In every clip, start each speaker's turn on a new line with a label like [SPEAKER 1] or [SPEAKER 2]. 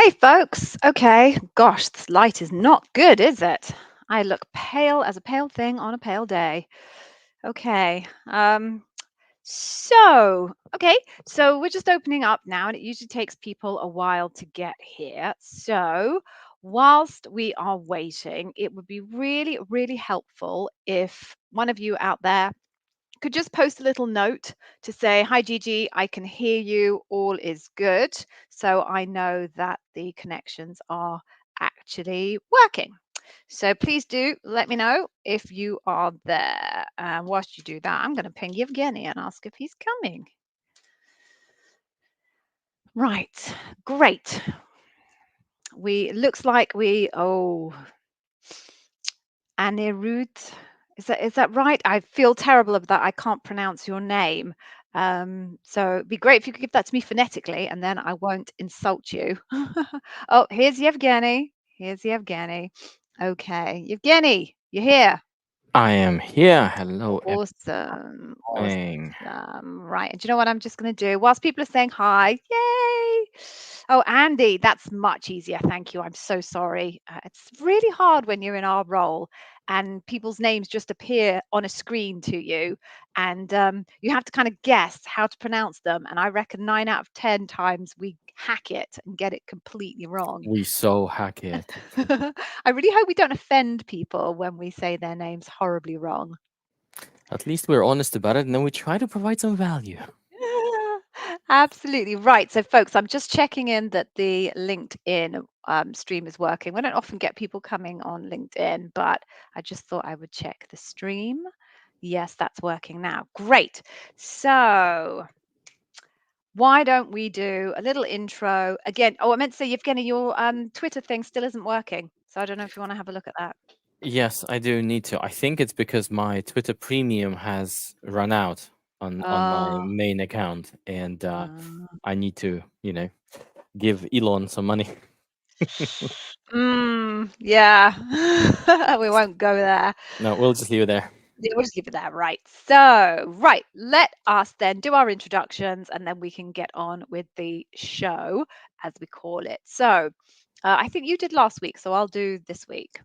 [SPEAKER 1] Hey, folks. Okay. Gosh, this light is not good, is it? I look pale as a pale thing on a pale day. Okay. Okay. So we're just opening up now, and it usually takes people a while to get here. So whilst we are waiting, it would be really, really helpful if one of you out there could just post a little note to say, "Hi, Gigi, I can hear you. All is good." So I know that the connections are actually working. So please do let me know if you are there. Whilst you do that, I'm going to ping Yevgeny and ask if he's coming. Right, great. We looks like we Anirudh. Is that right? I feel terrible about that. I can't pronounce your name. So it'd be great if you could give that to me phonetically, and then I won't insult you. Oh, here's Yevgeny. Here's Yevgeny. Okay, Yevgeny, you're here.
[SPEAKER 2] I am here. Hello,
[SPEAKER 1] Awesome.
[SPEAKER 2] everything.
[SPEAKER 1] Awesome. Right. And do you know what I'm just going to do? Whilst people are saying hi, yay. Oh, Andy, that's much easier. Thank you. I'm so sorry. It's really hard when you're in our role and people's names just appear on a screen to you. And you have to kind of guess how to pronounce them. And I reckon 9 out of 10 times we hack it and get it completely wrong.
[SPEAKER 2] We so hack it.
[SPEAKER 1] I really hope we don't offend people when we say their names horribly wrong.
[SPEAKER 2] At least we're honest about it, and then we try to provide some value.
[SPEAKER 1] Absolutely right. So, folks, I'm just checking in that the LinkedIn stream is working. We don't often get people coming on LinkedIn, but I just thought I would check the stream. Yes, that's working now. Great. So, why don't we do a little intro again? Oh, I meant to say, Evgeny, your Twitter thing still isn't working. So, I don't know if you want to have a look at that.
[SPEAKER 2] Yes, I do need to. I think it's because my Twitter Premium has run out on my
[SPEAKER 1] Oh,
[SPEAKER 2] main account, and
[SPEAKER 1] uh,
[SPEAKER 2] I need to, give Elon some money.
[SPEAKER 1] yeah. We won't go there.
[SPEAKER 2] No, we'll just leave it there.
[SPEAKER 1] Yeah, we'll just leave it there. Right. So, right, let us then do our introductions and then we can get on with the show, as we call it. So, I think you did last week, so I'll do this week.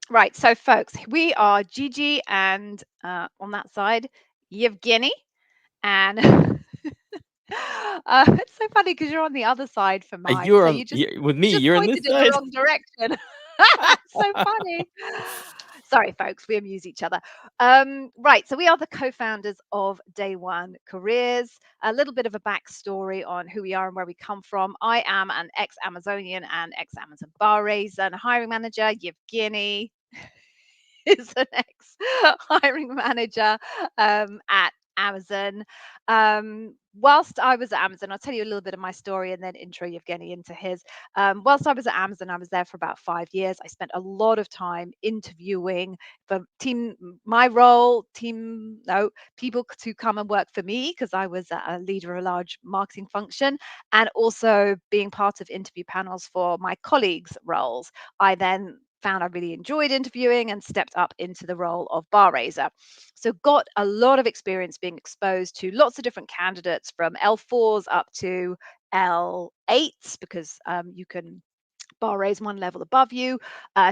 [SPEAKER 1] Right. So, folks, we are Gigi and on that side, Yevgeny. And it's so funny because you're on the other side for mine.
[SPEAKER 2] You're
[SPEAKER 1] So
[SPEAKER 2] on with
[SPEAKER 1] you
[SPEAKER 2] me.
[SPEAKER 1] just
[SPEAKER 2] You're on this
[SPEAKER 1] pointed in the
[SPEAKER 2] side.
[SPEAKER 1] wrong direction. It's so funny. Sorry, folks, we amuse each other. Right, so we are the co-founders of Day One Careers. A little bit of a backstory on who we are and where we come from. I am an ex-Amazonian and ex-Amazon bar raiser and hiring manager. Yevgeny is an ex-hiring manager at Amazon. Whilst I was at Amazon, I'll tell you a little bit of my story and then intro Yevgeny into his. Whilst I was at Amazon, I was there for about 5 years. I spent a lot of time interviewing for my role, no, people to come and work for me because I was a leader of a large marketing function and also being part of interview panels for my colleagues' roles. I then found I really enjoyed interviewing and stepped up into the role of bar raiser. So got a lot of experience being exposed to lots of different candidates from L4s up to L8s because you can bar raise one level above you,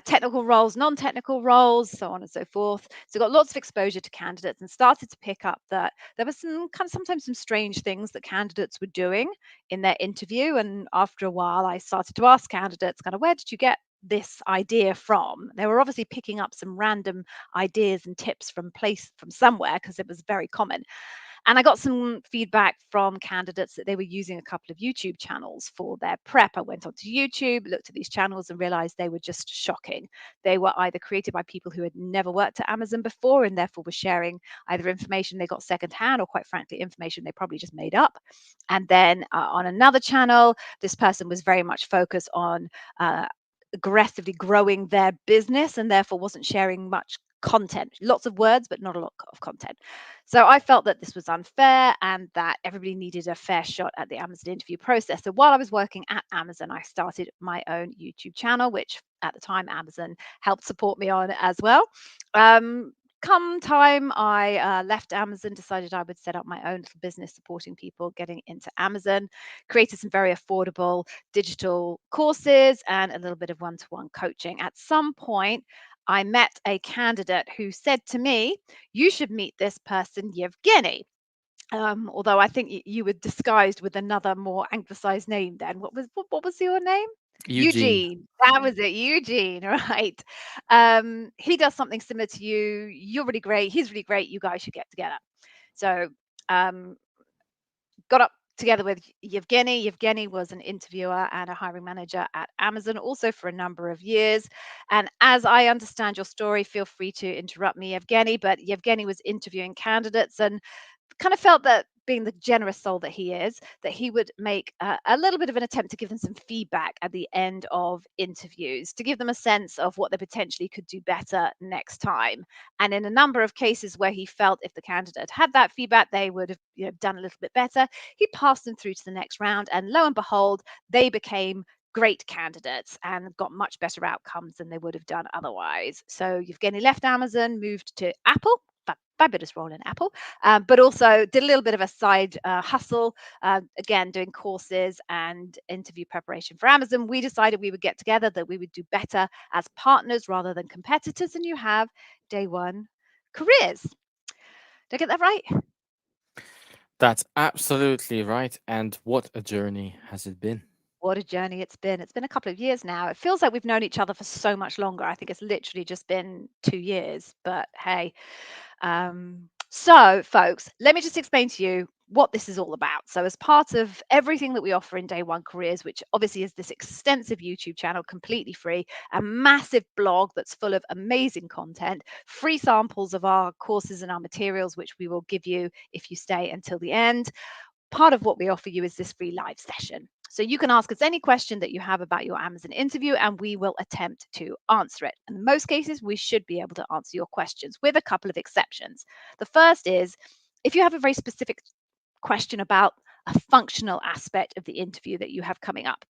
[SPEAKER 1] technical roles, non-technical roles, so on and so forth. So got lots of exposure to candidates and started to pick up that there was some kind of sometimes some strange things that candidates were doing in their interview. And after a while, I started to ask candidates kind of, where did you get this idea from? They were obviously picking up some random ideas and tips from somewhere because it was very common. And I got some feedback from candidates that they were using a couple of YouTube channels for their prep. I went onto YouTube, looked at these channels, and realized they were just shocking. They were either created by people who had never worked at Amazon before and therefore were sharing either information they got secondhand or, quite frankly, information they probably just made up. And then on another channel, this person was very much focused on aggressively growing their business and therefore wasn't sharing much content, lots of words, but not a lot of content. So I felt that this was unfair and that everybody needed a fair shot at the Amazon interview process. So while I was working at Amazon, I started my own YouTube channel, which at the time Amazon helped support me on as well. Come time I left Amazon, decided I would set up my own little business supporting people getting into Amazon, created some very affordable digital courses and a little bit of one-to-one coaching. At some point, I met a candidate who said to me, "You should meet this person, Yevgeny." Although I think you were disguised with another more anglicized name then. What was your name?
[SPEAKER 2] Eugene.
[SPEAKER 1] Eugene. That was it, Eugene, right. He does something similar to you. You're really great. He's really great. You guys should get together. So um, got up together with Yevgeny. Yevgeny was an interviewer and a hiring manager at Amazon, also for a number of years. And as I understand your story, feel free to interrupt me, Yevgeny. But Yevgeny was interviewing candidates and kind of felt that, being the generous soul that he is, that he would make a little bit of an attempt to give them some feedback at the end of interviews to give them a sense of what they potentially could do better next time. And in a number of cases where he felt if the candidate had that feedback, they would have, done a little bit better, he passed them through to the next round. And lo and behold, they became great candidates and got much better outcomes than they would have done otherwise. So Yevgeny left Amazon, moved to Apple. Fabulous role in Apple, but also did a little bit of a side hustle, again, doing courses and interview preparation for Amazon. We decided we would get together, that we would do better as partners rather than competitors, and you have day one careers. Did I get that right?
[SPEAKER 2] That's absolutely right. And what a journey has it been?
[SPEAKER 1] What a journey it's been. It's been a couple of years now. It feels like we've known each other for so much longer. I think it's literally just been 2 years, but hey. So, folks, let me just explain to you what this is all about. So, as part of everything that we offer in Day One Careers, which obviously is this extensive YouTube channel, completely free, a massive blog that's full of amazing content, free samples of our courses and our materials, which we will give you if you stay until the end. Part of what we offer you is this free live session. So you can ask us any question that you have about your Amazon interview, and we will attempt to answer it. In most cases, we should be able to answer your questions, with a couple of exceptions. The first is if you have a very specific question about a functional aspect of the interview that you have coming up.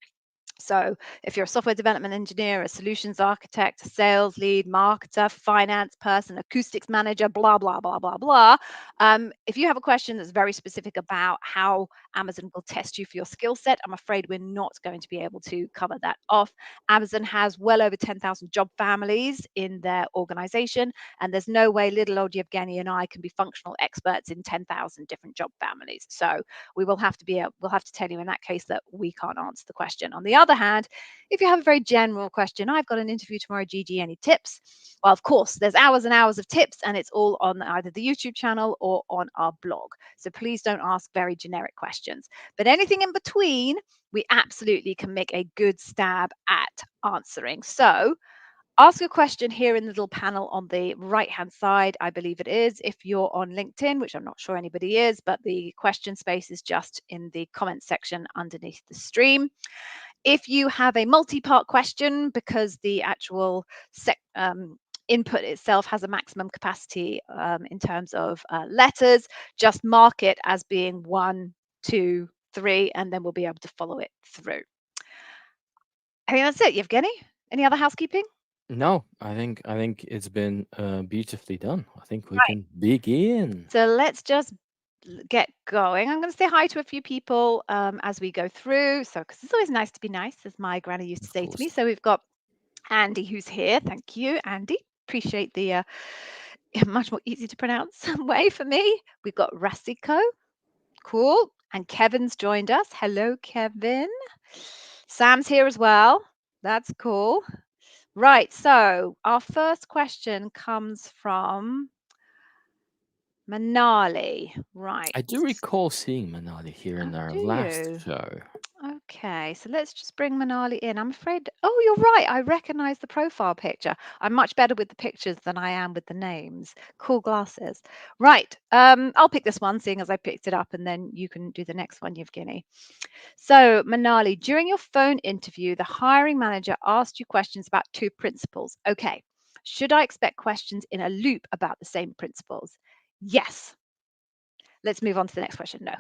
[SPEAKER 1] So, if you're a software development engineer, a solutions architect, a sales lead, marketer, finance person, acoustics manager, blah, blah, blah, blah, blah. If you have a question that's very specific about how Amazon will test you for your skill set, I'm afraid we're not going to be able to cover that off. Amazon has well over 10,000 job families in their organization, and there's no way little old Yevgeny and I can be functional experts in 10,000 different job families. So, we'll have to tell you in that case that we can't answer the question. On the other hand, if you have a very general question, I've got an interview tomorrow, Gigi, any tips? Well, of course, there's hours and hours of tips, and it's all on either the YouTube channel or on our blog. So please don't ask very generic questions. But anything in between, we absolutely can make a good stab at answering. So ask a question here in the little panel on the right hand side, I believe it is. If you're on LinkedIn, which I'm not sure anybody is, but the question space is just in the comment section underneath the stream. If you have a multi-part question, because the actual input itself has a maximum capacity in terms of letters, just mark it as being 1, 2, 3, and then we'll be able to follow it through. I think that's it, Yevgeny. Any other housekeeping?
[SPEAKER 2] No, I think it's been beautifully done. I think we
[SPEAKER 1] Right.
[SPEAKER 2] can begin.
[SPEAKER 1] So let's just get going. I'm going to say hi to a few people as we go through. So, because it's always nice to be nice, as my granny used to
[SPEAKER 2] Of
[SPEAKER 1] say to me.
[SPEAKER 2] course.
[SPEAKER 1] So, we've got Andy who's here. Thank you, Andy. Appreciate the much more easy to pronounce way for me. We've got Rasiko. Cool. And Kevin's joined us. Hello, Kevin. Sam's here as well. That's cool. Right. So, our first question comes from Manali. Right.
[SPEAKER 2] I do recall seeing Manali here
[SPEAKER 1] Oh,
[SPEAKER 2] in our
[SPEAKER 1] do
[SPEAKER 2] last
[SPEAKER 1] you?
[SPEAKER 2] show.
[SPEAKER 1] Okay, so let's just bring Manali in. I'm afraid, oh, you're right. I recognize the profile picture. I'm much better with the pictures than I am with the names. Cool glasses. Right. I'll pick this one, seeing as I picked it up, and then you can do the next one, Yevgeny. So, Manali, during your phone interview, the hiring manager asked you questions about two principles. Okay. Should I expect questions in a loop about the same principles? Yes. Let's move on to the next question. No.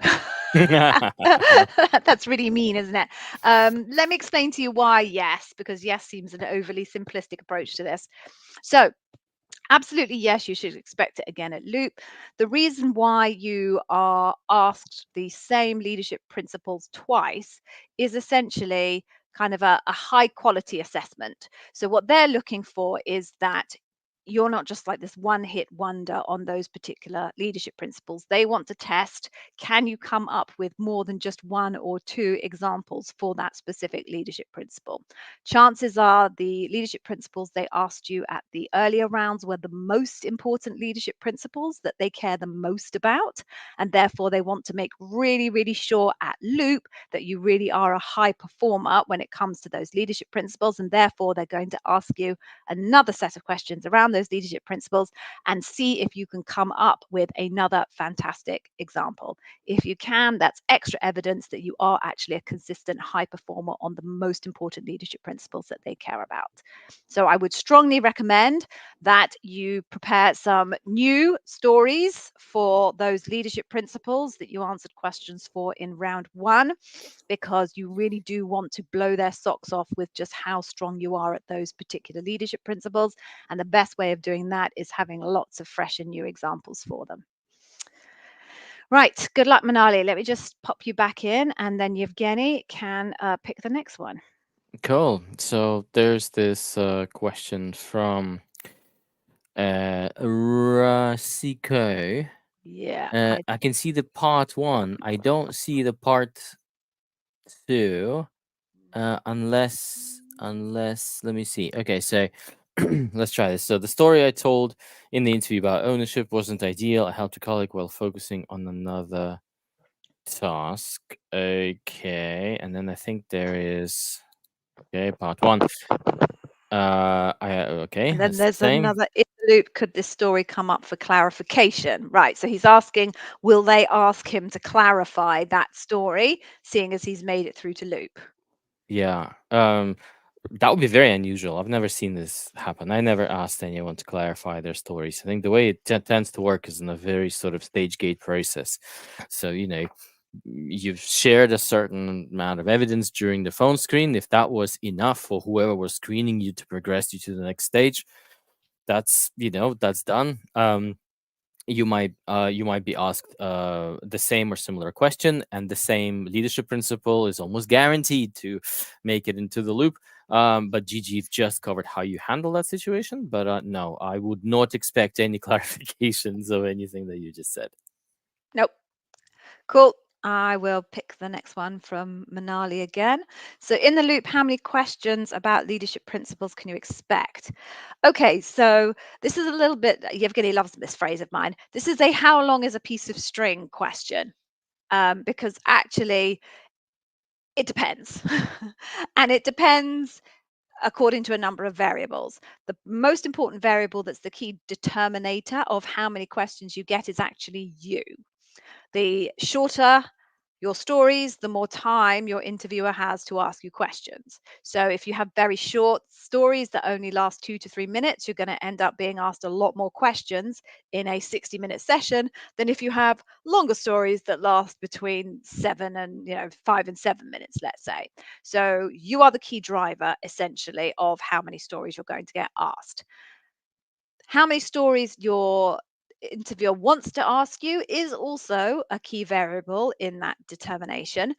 [SPEAKER 1] That's really mean, isn't it? Let me explain to you why yes, because yes seems an overly simplistic approach to this. So, Absolutely, yes, you should expect it again at Loop. The reason why you are asked the same leadership principles twice is essentially kind of a high quality assessment. So, what they're looking for is that you're not just like this one hit wonder on those particular leadership principles. They want to test, can you come up with more than just one or two examples for that specific leadership principle? Chances are the leadership principles they asked you at the earlier rounds were the most important leadership principles that they care the most about. And therefore, they want to make really, really sure at Loop that you really are a high performer when it comes to those leadership principles. And therefore, they're going to ask you another set of questions around those leadership principles and see if you can come up with another fantastic example. If you can, that's extra evidence that you are actually a consistent high performer on the most important leadership principles that they care about. So I would strongly recommend that you prepare some new stories for those leadership principles that you answered questions for in round one, because you really do want to blow their socks off with just how strong you are at those particular leadership principles. And the best way of doing that is having lots of fresh and new examples for them. Right. Good luck, Manali. Let me just pop you back in, and then Yevgeny can pick the next one.
[SPEAKER 2] Cool. So there's this question from Rasiko.
[SPEAKER 1] Yeah,
[SPEAKER 2] I can see the part one. I don't see the part two. Unless let me see. Okay, so let's try this. So the story I told in the interview about ownership wasn't ideal. I helped a colleague while focusing on another task. Okay, and then I think there is okay part one. I okay,
[SPEAKER 1] and then
[SPEAKER 2] that's the
[SPEAKER 1] there's
[SPEAKER 2] same.
[SPEAKER 1] another interlude. Could this story come up for clarification? Right. So he's asking, will they ask him to clarify that story, seeing as he's made it through to loop?
[SPEAKER 2] Yeah. That would be very unusual. I've never seen this happen. I never asked anyone to clarify their stories. I think the way it tends to work is in a very sort of stage gate process. So, you've shared a certain amount of evidence during the phone screen. If that was enough for whoever was screening you to progress you to the next stage, that's done. You might be asked the same or similar question, and the same leadership principle is almost guaranteed to make it into the loop. But Gigi, you've just covered how you handle that situation, but no, I would not expect any clarifications of anything that you just said.
[SPEAKER 1] Nope. Cool. I will pick the next one from Manali again. So, in the loop, how many questions about leadership principles can you expect? Okay, so this is a little bit, Yevgeny loves this phrase of mine. This is a how long is a piece of string question, because actually it depends. And it depends according to a number of variables. The most important variable that's the key determinator of how many questions you get is actually you. The shorter your stories, the more time your interviewer has to ask you questions. So if you have very short stories that only last 2 to 3 minutes, you're going to end up being asked a lot more questions in a 60-minute session than if you have longer stories that last between 5 and 7 minutes, let's say. So you are the key driver essentially of how many stories you're going to get asked. How many stories your interviewer wants to ask you is also a key variable in that determination.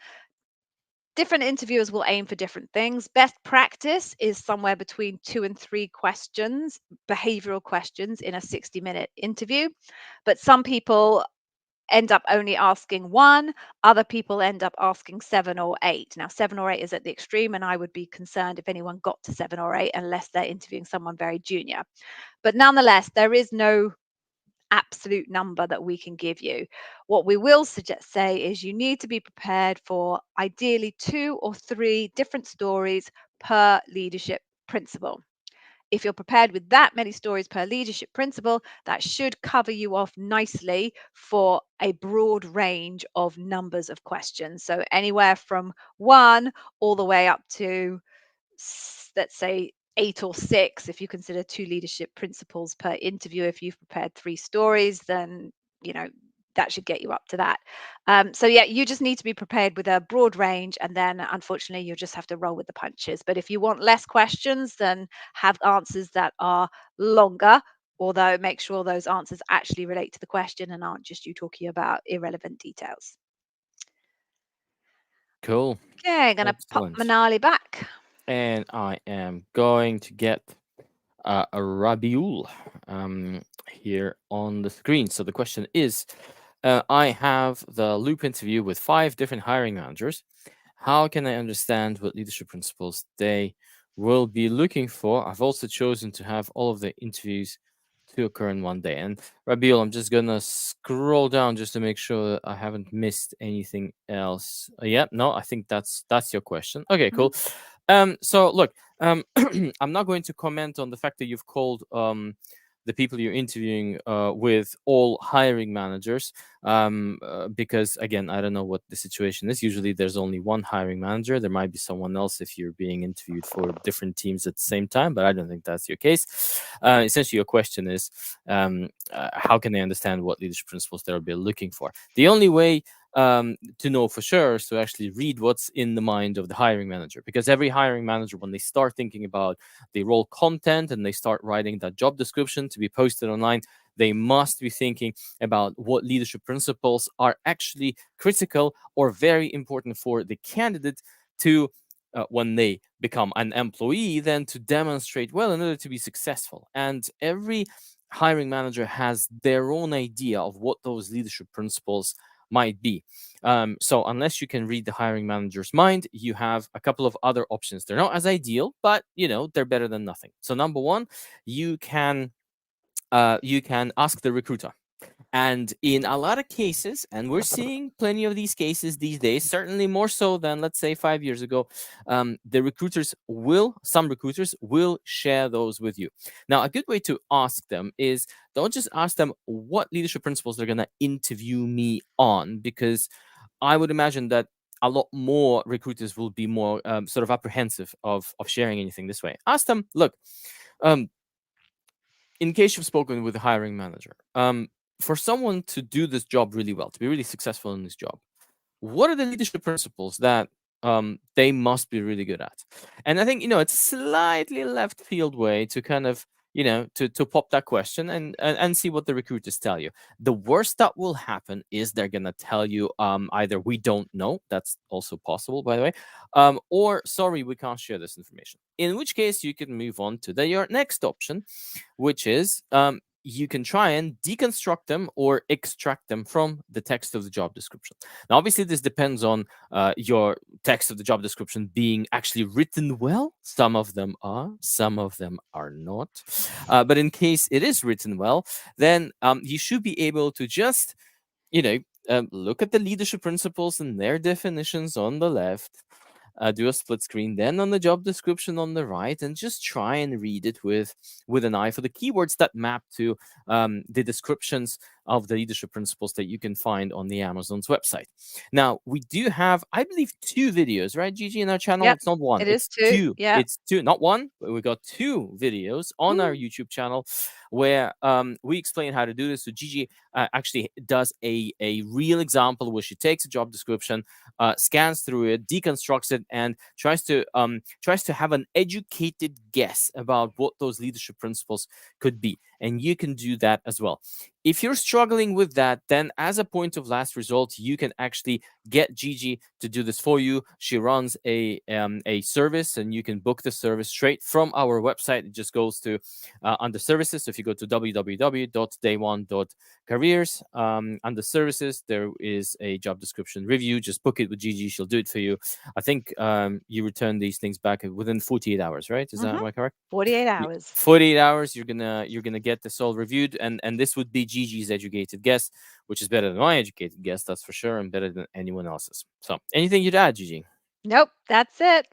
[SPEAKER 1] Different interviewers will aim for different things. Best practice is somewhere between 2 and 3 questions, behavioral questions in a 60-minute interview. But some people end up only asking one, other people end up asking 7 or 8. Now, 7 or 8 is at the extreme, and I would be concerned if anyone got to 7 or 8 unless they're interviewing someone very junior. But nonetheless, there is no absolute number that we can give you. What we will suggest say is you need to be prepared for ideally 2 or 3 different stories per leadership principle. If you're prepared with that many stories per leadership principle, that should cover you off nicely for a broad range of numbers of questions. So anywhere from one all the way up to, let's say, 8 or 6, if you consider 2 leadership principles per interview. If you've prepared 3 stories, then you know that should get you up to that. So yeah, you just need to be prepared with a broad range, and then unfortunately you just have to roll with the punches. But if you want less questions, then have answers that are longer, although make sure those answers actually relate to the question and aren't just you talking about irrelevant details.
[SPEAKER 2] Cool.
[SPEAKER 1] Okay, gonna pop
[SPEAKER 2] Excellent.
[SPEAKER 1] Manali back.
[SPEAKER 2] And I am going to get a Rabiul here on the screen. So the question is, I have the loop interview with 5 different hiring managers. How can I understand what leadership principles they will be looking for? I've also chosen to have all of the interviews to occur in one day. And Rabiul, I'm just gonna scroll down just to make sure that I haven't missed anything else. Yeah, no, I think that's your question. Okay,
[SPEAKER 1] Mhm.
[SPEAKER 2] cool. So look, I'm not going to comment on the fact that you've called the people you're interviewing with all hiring managers, because again, I don't know what the situation is. Usually there's only one hiring manager. There might be someone else if you're being interviewed for different teams at the same time, but I don't think that's your case. Essentially your question is, how can they understand what leadership principles they'll be looking for? The only way to know for sure is to actually read what's in the mind of the hiring manager, because every hiring manager, when they start thinking about the role content and they start writing that job description to be posted online, they must be thinking about what leadership principles are actually critical or very important for the candidate to, when they become an employee, then to demonstrate well in order to be successful. And every hiring manager has their own idea of what those leadership principles might be. So unless you can read the hiring manager's mind, you have a couple of other options. They're not as ideal, but they're better than nothing. So number one, you can ask the recruiter. And in a lot of cases, and we're seeing plenty of these cases these days, certainly more so than, let's say, 5 years ago, some recruiters will share those with you. Now, a good way to ask them is, don't just ask them what leadership principles they're going to interview me on, because I would imagine that a lot more recruiters will be more sort of apprehensive of sharing anything this way. Ask them, look, um, in case you've spoken with a hiring manager, for someone to do this job really well, to be really successful in this job, what are the leadership principles that they must be really good at? And I think it's a slightly left field way to kind of to pop that question and see what the recruiters tell you. The worst that will happen is they're gonna tell you either we don't know, that's also possible by the way, or sorry, we can't share this information. In which case you can move on to your next option, which is you can try and deconstruct them or extract them from the text of the job description. Now, obviously, this depends on your text of the job description being actually written well. Some of them are, some of them are not. But in case it is written well, then you should be able to just you know, look at the leadership principles and their definitions on the left, do a split screen, then on the job description on the right, and just try and read it with an eye for the keywords that map to the descriptions of the leadership principles that you can find on the Amazon's website. Now, we do have, I believe, 2 videos, right, Gigi, in our channel.
[SPEAKER 1] Yep,
[SPEAKER 2] It's not one,
[SPEAKER 1] it is
[SPEAKER 2] it's
[SPEAKER 1] too.
[SPEAKER 2] two.
[SPEAKER 1] Yep.
[SPEAKER 2] It's two, not one, but we got 2 videos on our
[SPEAKER 1] Woo.
[SPEAKER 2] YouTube channel where we explain how to do this. So Gigi actually does a real example where she takes a job description, scans through it, deconstructs it, and tries to have an educated guess about what those leadership principles could be. And you can do that as well. If you're struggling with that, then as a point of last resort, you can actually get Gigi to do this for you. She runs a service, and you can book the service straight from our website. It just goes to under services. So if you go to www.day1.careers, under services, there is a job description review. Just book it with Gigi. She'll do it for you. I think you return these things back within 48 hours, right? Is that,
[SPEAKER 1] Mhm.
[SPEAKER 2] am I correct?
[SPEAKER 1] 48
[SPEAKER 2] Y-
[SPEAKER 1] hours.
[SPEAKER 2] 48 hours, you're gonna get this all reviewed, and this would be Gigi's educated guess, which is better than my educated guess, that's for sure, and better than anyone else's. So anything you'd add, Gigi?
[SPEAKER 1] Nope, that's it.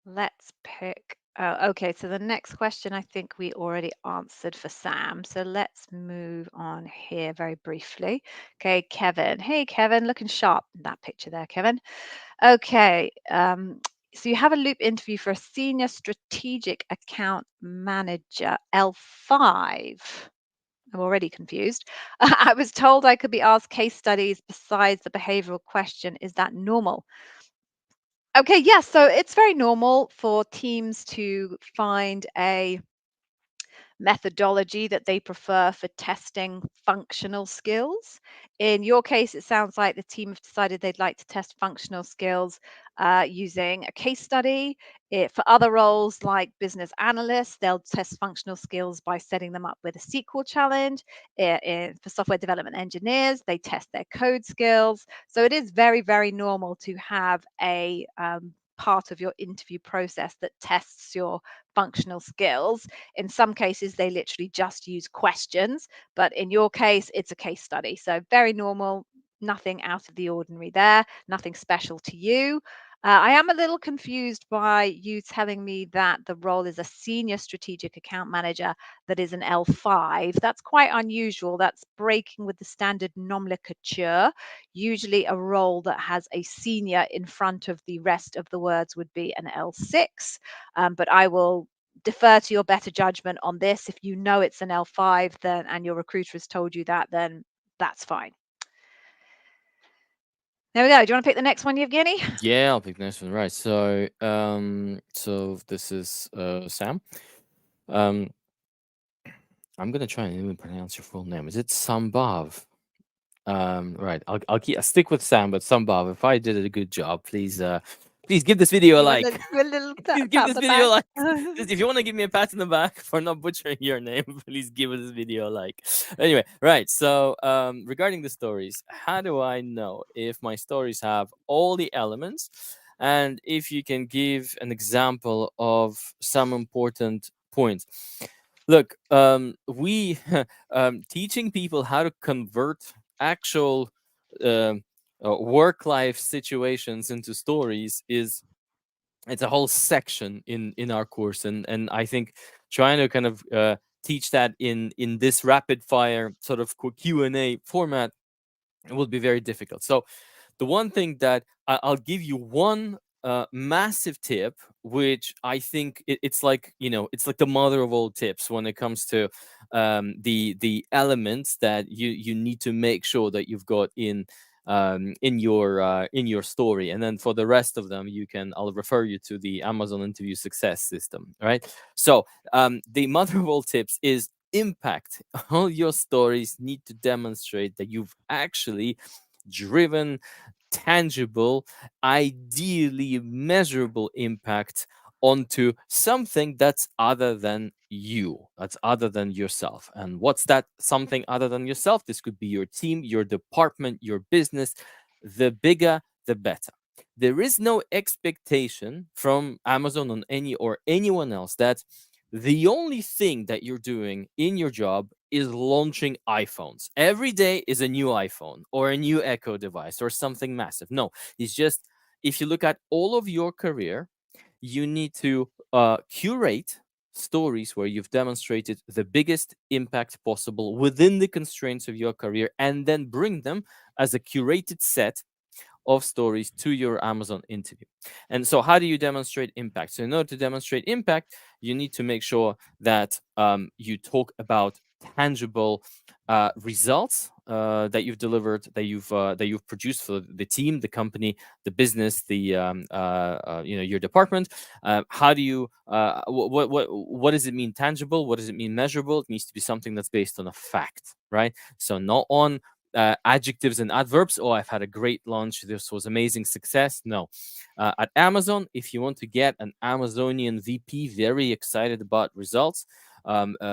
[SPEAKER 1] Let's pick. Oh, okay. So the next question I think we already answered for Sam. So let's move on here very briefly. Okay, Kevin. Hey, Kevin, looking sharp in that picture there, Kevin. Okay. So you have a loop interview for a senior strategic account manager, L5. I'm already confused. I was told I could be asked case studies besides the behavioral question. Is that normal? Okay, yes. So it's very normal for teams to find a methodology that they prefer for testing functional skills. In your case, it sounds like the team have decided they'd like to test functional skills using a case study. For other roles like business analysts, they'll test functional skills by setting them up with a SQL challenge. For software development engineers, they test their code skills. So it is very, very normal to have a part of your interview process that tests your functional skills. In some cases, they literally just use questions, but in your case, it's a case study. So very normal, nothing out of the ordinary there, nothing special to you. I am a little confused by you telling me that the role is a senior strategic account manager that is an L5. That's quite unusual. That's breaking with the standard nomenclature. Usually, a role that has a senior in front of the rest of the words would be an L6. But I will defer to your better judgment on this. If you know it's an L5, then and your recruiter has told you that, then that's fine. There we go. Do you want to pick the next one, Yevgeny?
[SPEAKER 2] Yeah, I'll pick the next one. Right. So this is Sam. Um, I'm gonna try and even pronounce your full name. Is it Sambhav? Right. I'll stick with Sam, but Sambhav, if I did a good job, please give this video a like.
[SPEAKER 1] Give a little
[SPEAKER 2] Please give
[SPEAKER 1] pat on
[SPEAKER 2] this
[SPEAKER 1] the
[SPEAKER 2] video
[SPEAKER 1] back.
[SPEAKER 2] a like. Just if you want to give me a pat in the back for not butchering your name, please give this video a like. Anyway, right. So, regarding the stories, how do I know if my stories have all the elements, and if you can give an example of some important points? Look, we teaching people how to convert actual um work life situations into stories is it's a whole section in our course, and I think trying to kind of teach that in this rapid fire sort of Q&A format will be very difficult. So the one thing that I'll give you one massive tip, which I think it's like, it's like the mother of all tips when it comes to the elements that you need to make sure that you've got in your story. And then for the rest of them, I'll refer you to the Amazon interview success system. Right. So the mother of all tips is impact. All your stories need to demonstrate that you've actually driven tangible, ideally measurable impact onto something that's other than you, that's other than yourself. And what's that something other than yourself? This could be your team, your department, your business. The bigger, the better. There is no expectation from Amazon on any or anyone else that the only thing that you're doing in your job is launching iPhones. Every day is a new iPhone or a new Echo device or something massive. No, it's just if you look at all of your career, you need to curate stories where you've demonstrated the biggest impact possible within the constraints of your career and then bring them as a curated set of stories to your Amazon interview. And so, how do you demonstrate impact? So, in order to demonstrate impact, you need to make sure that you talk about tangible results that you've delivered, that you've produced for the team, the company, the business, your department. How do you what does it mean tangible? What does it mean measurable? It needs to be something that's based on a fact, right? So not on adjectives and adverbs. Oh, I've had a great launch. This was amazing success. No. At Amazon, if you want to get an Amazonian VP very excited about results,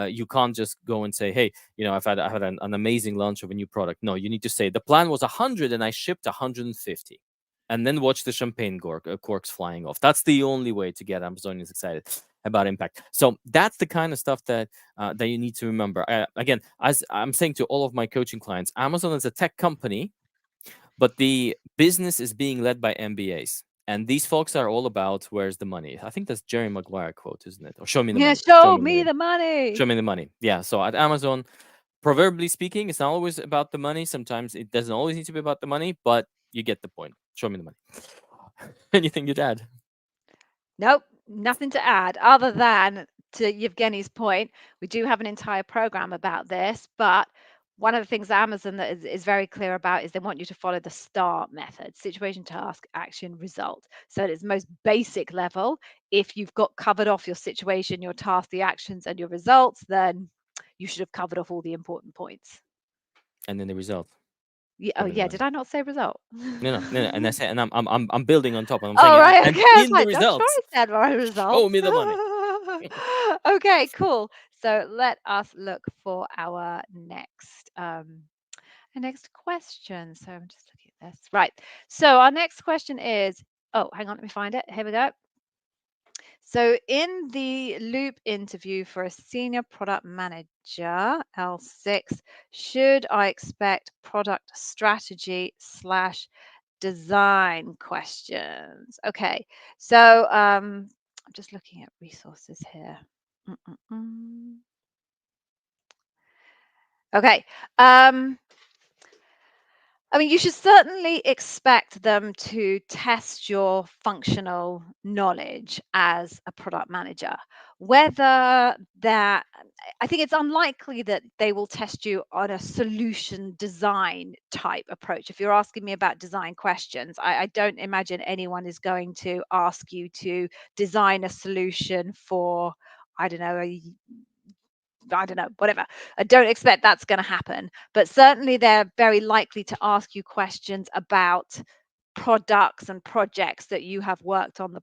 [SPEAKER 2] you can't just go and say, "Hey, I had an amazing launch of a new product." No, you need to say the plan was 100 and I shipped 150, and then watch the champagne corks flying off. That's the only way to get Amazonians excited about impact. So that's the kind of stuff that you need to remember. Again, as I'm saying to all of my coaching clients, Amazon is a tech company, but the business is being led by MBAs. And these folks are all about where's the money. I think that's Jerry Maguire quote, isn't it? Or show me the
[SPEAKER 1] Yeah,
[SPEAKER 2] money. Show
[SPEAKER 1] show
[SPEAKER 2] me the
[SPEAKER 1] me
[SPEAKER 2] money.
[SPEAKER 1] the money.
[SPEAKER 2] Show me the money. Yeah. So at Amazon, proverbially speaking, it's not always about the money. Sometimes it doesn't always need to be about the money, but you get the point. Show me the money. Anything you'd add?
[SPEAKER 1] Nope, nothing to add other than to Yevgeny's point. We do have an entire program about this, but One of the things Amazon that is very clear about is they want you to follow the STAR method: situation, task, action, result. So at its most basic level, if you've got covered off your situation, your task, the actions, and your results, then you should have covered off all the important points.
[SPEAKER 2] And then the result.
[SPEAKER 1] Yeah, oh
[SPEAKER 2] Give me the
[SPEAKER 1] yeah, did
[SPEAKER 2] money.
[SPEAKER 1] I not say result?
[SPEAKER 2] No. And I say, and I'm building on top, and I'm saying,
[SPEAKER 1] Oh, right,
[SPEAKER 2] and
[SPEAKER 1] okay, I was
[SPEAKER 2] in the
[SPEAKER 1] like, "I'm sure
[SPEAKER 2] results,
[SPEAKER 1] I said my
[SPEAKER 2] show
[SPEAKER 1] results."
[SPEAKER 2] me the money.
[SPEAKER 1] Okay, cool. So let us look for our next question. So I'm just looking at this. Right. So our next question is, oh, hang on, let me find it. Here we go. So in the loop interview for a senior product manager, L6, should I expect product strategy slash design questions? Okay. So I'm just looking at resources here. Mm-mm-mm. Okay. Um, I mean, you should certainly expect them to test your functional knowledge as a product manager. Whether that, I think it's unlikely that they will test you on a solution design type approach. If you're asking me about design questions, I don't imagine anyone is going to ask you to design a solution for, I don't know, I don't know, whatever. I don't expect that's going to happen. But certainly, they're very likely to ask you questions about products and projects that you have worked on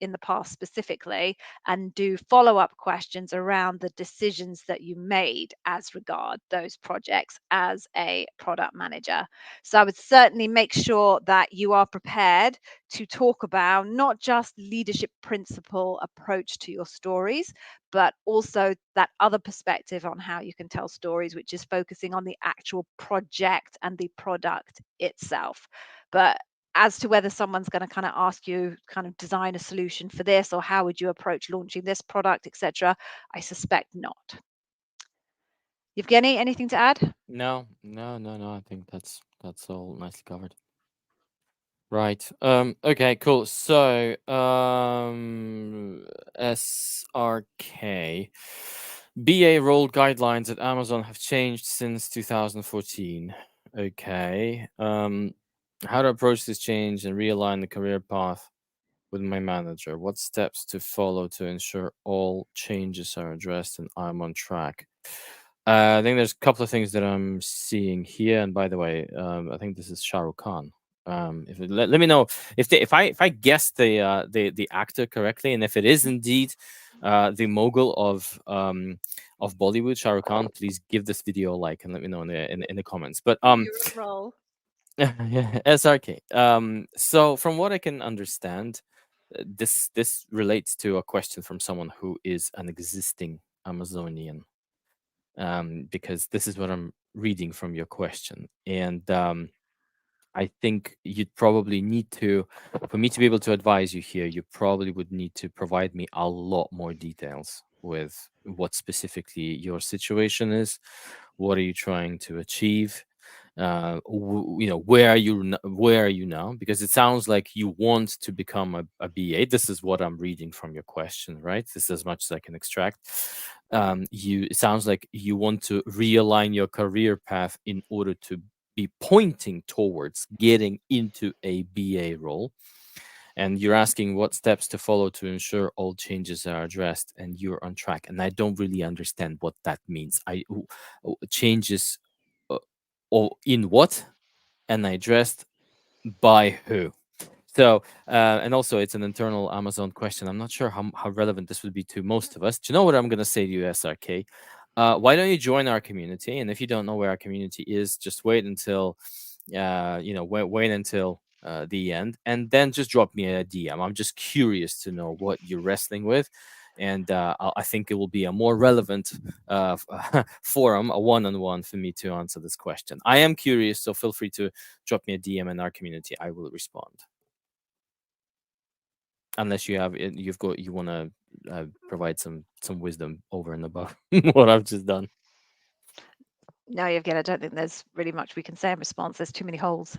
[SPEAKER 1] in the past specifically, and do follow-up questions around the decisions that you made as regard those projects as a product manager. So I would certainly make sure that you are prepared to talk about not just leadership principle approach to your stories, but also that other perspective on how you can tell stories, which is focusing on the actual project and the product itself. But as to whether someone's going to kind of ask you kind of design a solution for this, or how would you approach launching this product, etc., I suspect not. Evgeny, anything to add?
[SPEAKER 2] No. I think that's all nicely covered. Right. Okay, cool. So, SRK. BA role guidelines at Amazon have changed since 2014. Okay. How to approach this change and realign the career path with my manager? What steps to follow to ensure all changes are addressed and I'm on track? I think there's a couple of things that I'm seeing here. And by the way, I think this is Shah Rukh Khan. If let me know if I guessed the actor correctly, and if it is indeed the mogul of Bollywood, Shah Rukh Khan, please give this video a like and let me know in the comments. But
[SPEAKER 1] You're on a roll.
[SPEAKER 2] yeah, SRK. So from what I can understand, this relates to a question from someone who is an existing Amazonian, because this is what I'm reading from your question. And I think you'd probably need to, for me to be able to advise you here, you probably would need to provide me a lot more details with what specifically your situation is. What are you trying to achieve? Where are you where are you now? Because it sounds like you want to become a BA. This is what I'm reading from your question, right? This is as much as I can extract. You It sounds like you want to realign your career path in order to be pointing towards getting into a BA role, and you're asking what steps to follow to ensure all changes are addressed and you're on track. And I don't really understand what that means. Changes, uh, or in what, and addressed by who? So, and also it's an internal Amazon question. I'm not sure how relevant this would be to most of us. Do you know what I'm going to say to you, SRK? Why don't you join our community? And if you don't know where our community is, just wait until, wait until the end, and then just drop me a DM. I'm just curious to know what you're wrestling with, and I think it will be a more relevant forum, a one-on-one for me to answer this question. I am curious, so feel free to drop me a DM in our community. I will respond. Unless you want to provide some wisdom over and above what I've just done.
[SPEAKER 1] No, Evgeny, I don't think there's really much we can say in response. There's too many holes.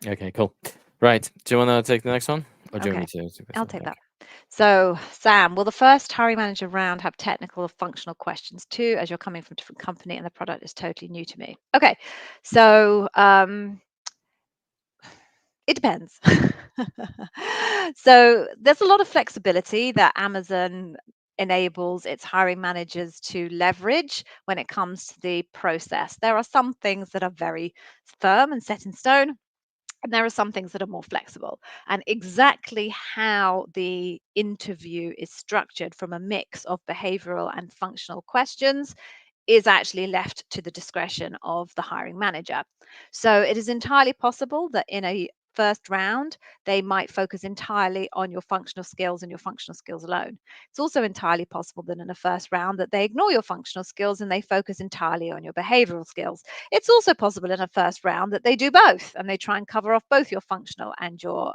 [SPEAKER 2] Okay, cool. Right. Do you want to take the next one, or do you want
[SPEAKER 1] Okay,
[SPEAKER 2] me to take this
[SPEAKER 1] I'll
[SPEAKER 2] one?
[SPEAKER 1] take
[SPEAKER 2] Okay.
[SPEAKER 1] that. So, Sam, will the first hiring manager round have technical or functional questions too, as you're coming from a different company and the product is totally new to me? Okay, so it depends. So there's a lot of flexibility that Amazon enables its hiring managers to leverage when it comes to the process. There are some things that are very firm and set in stone, and there are some things that are more flexible. And exactly how the interview is structured from a mix of behavioral and functional questions is actually left to the discretion of the hiring manager. So it is entirely possible that in a first round, they might focus entirely on your functional skills and your functional skills alone. It's also entirely possible that in a first round that they ignore your functional skills and they focus entirely on your behavioral skills. It's also possible in a first round that they do both and they try and cover off both your functional and your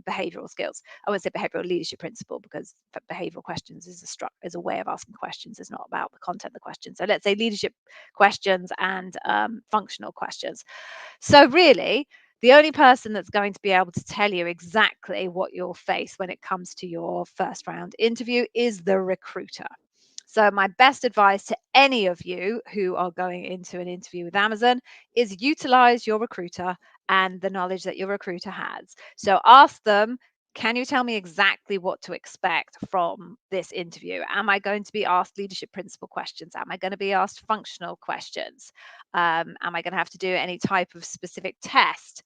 [SPEAKER 1] behavioral skills. I won't say behavioral leadership principle because behavioral questions is a way of asking questions. It's not about the content of the question. So let's say leadership questions and functional questions. So really, the only person that's going to be able to tell you exactly what you'll face when it comes to your first round interview is the recruiter. So, my best advice to any of you who are going into an interview with Amazon is utilize your recruiter and the knowledge that your recruiter has. So, ask them, can you tell me exactly what to expect from this interview? Am I going to be asked leadership principle questions? Am I going to be asked functional questions? Am I going to have to do any type of specific test?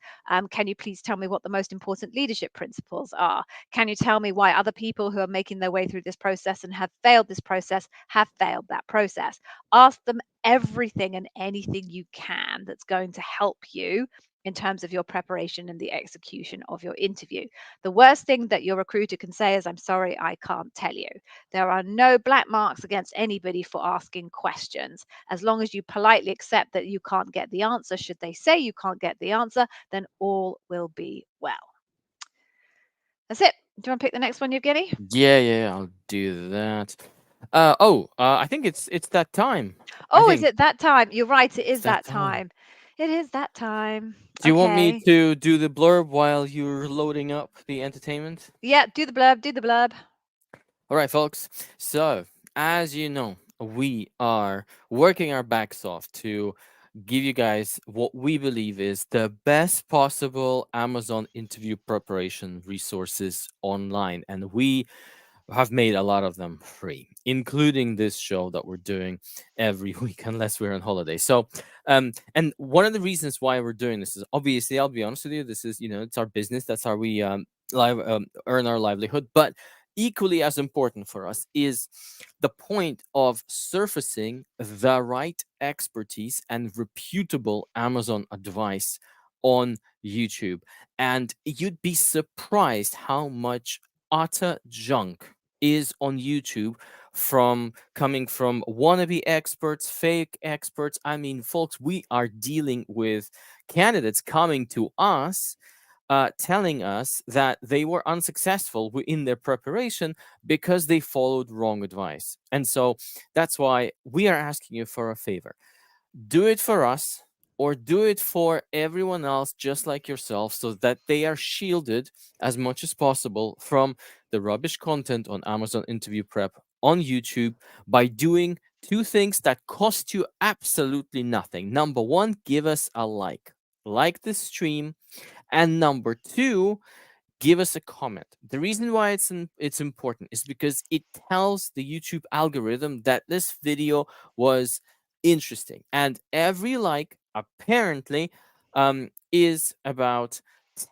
[SPEAKER 1] Can you please tell me what the most important leadership principles are? Can you tell me why other people who are making their way through this process and have failed this process have failed that process? Ask them everything and anything you can that's going to help you in terms of your preparation and the execution of your interview. The worst thing that your recruiter can say is, I'm sorry, I can't tell you. There are no black marks against anybody for asking questions. As long as you politely accept that you can't get the answer, should they say you can't get the answer, then all will be well. That's it. Do you want to pick the next one, Evgeny?
[SPEAKER 2] Yeah, yeah, I'll do that. I think it's that time. I
[SPEAKER 1] Oh, is
[SPEAKER 2] think
[SPEAKER 1] it that time? You're right. It
[SPEAKER 2] it's
[SPEAKER 1] is
[SPEAKER 2] that
[SPEAKER 1] that
[SPEAKER 2] time.
[SPEAKER 1] time. It is that time.
[SPEAKER 2] Do you want me
[SPEAKER 1] Okay.
[SPEAKER 2] to do the blurb while you're loading up the entertainment?
[SPEAKER 1] Yeah, do the blurb. Do the blurb.
[SPEAKER 2] All right, folks. So, as you know, we are working our backs off to give you guys what we believe is the best possible Amazon interview preparation resources online. And we have made a lot of them free, including this show that we're doing every week, unless we're on holiday. So, and one of the reasons why we're doing this is obviously, I'll be honest with you, this is, it's our business. That's how we earn our livelihood. But equally as important for us is the point of surfacing the right expertise and reputable Amazon advice on YouTube. And you'd be surprised how much utter junk is on YouTube from coming from wannabe experts, fake experts. I mean, folks, we are dealing with candidates coming to us telling us that they were unsuccessful in their preparation because they followed wrong advice. And so that's why we are asking you for a favor. Do it for us or do it for everyone else just like yourself so that they are shielded as much as possible from the rubbish content on Amazon interview prep on YouTube by doing two things that cost you absolutely nothing. Number one, give us a like this stream, and number two, give us a comment. The reason why it's important is because it tells the YouTube algorithm that this video was interesting, and every like apparently is about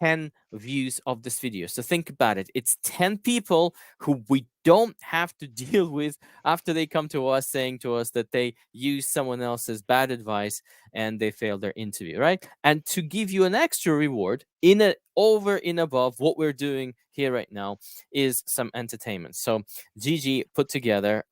[SPEAKER 2] 10 views of this video. So think about it. It's 10 people who we don't have to deal with after they come to us saying to us that they use someone else's bad advice and they failed their interview, right? And to give you an extra reward in a over and above what we're doing here right now is some entertainment. So Gigi put together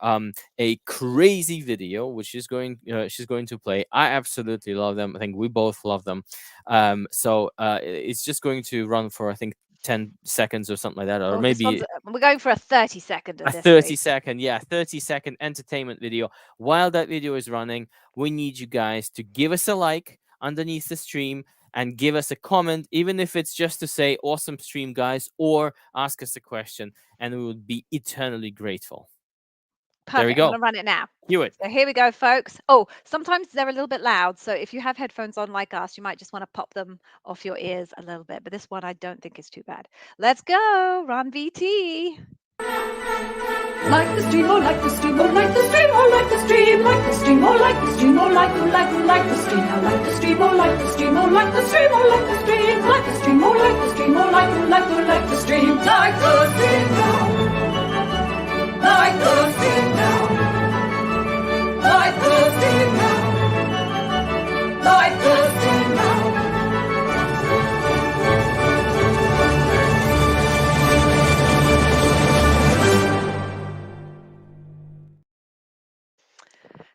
[SPEAKER 2] a crazy video which is going she's going to play. I absolutely love them. I think we both love them. It's just going to run for I think 10 seconds or something like that, or
[SPEAKER 1] Oh, this one's,
[SPEAKER 2] maybe
[SPEAKER 1] we're going for a 30 second
[SPEAKER 2] a
[SPEAKER 1] of this
[SPEAKER 2] 30
[SPEAKER 1] week.
[SPEAKER 2] second, yeah, 30-second entertainment video. While that video is running, we need you guys to give us a like underneath the stream and give us a comment, even if it's just to say awesome stream, guys, or ask us a question, and we would be eternally grateful. There we
[SPEAKER 1] Perfect. I'm
[SPEAKER 2] go.
[SPEAKER 1] going to run it now.
[SPEAKER 2] Cue it.
[SPEAKER 1] So here we go, folks. Oh, sometimes they're a little bit loud. So if you have headphones on like us, you might just want to pop them off your ears a little bit. But this one I don't think is too bad. Let's go. Run VT.
[SPEAKER 3] Like the stream, oh like the stream, oh like the stream, oh like the stream, like the stream, oh like the stream, oh like the stream, now like the stream, oh like the stream, oh like the stream, oh like the stream, like the stream, oh like the stream, oh like the stream, like the stream now, like the stream now, like the stream now, like the stream now.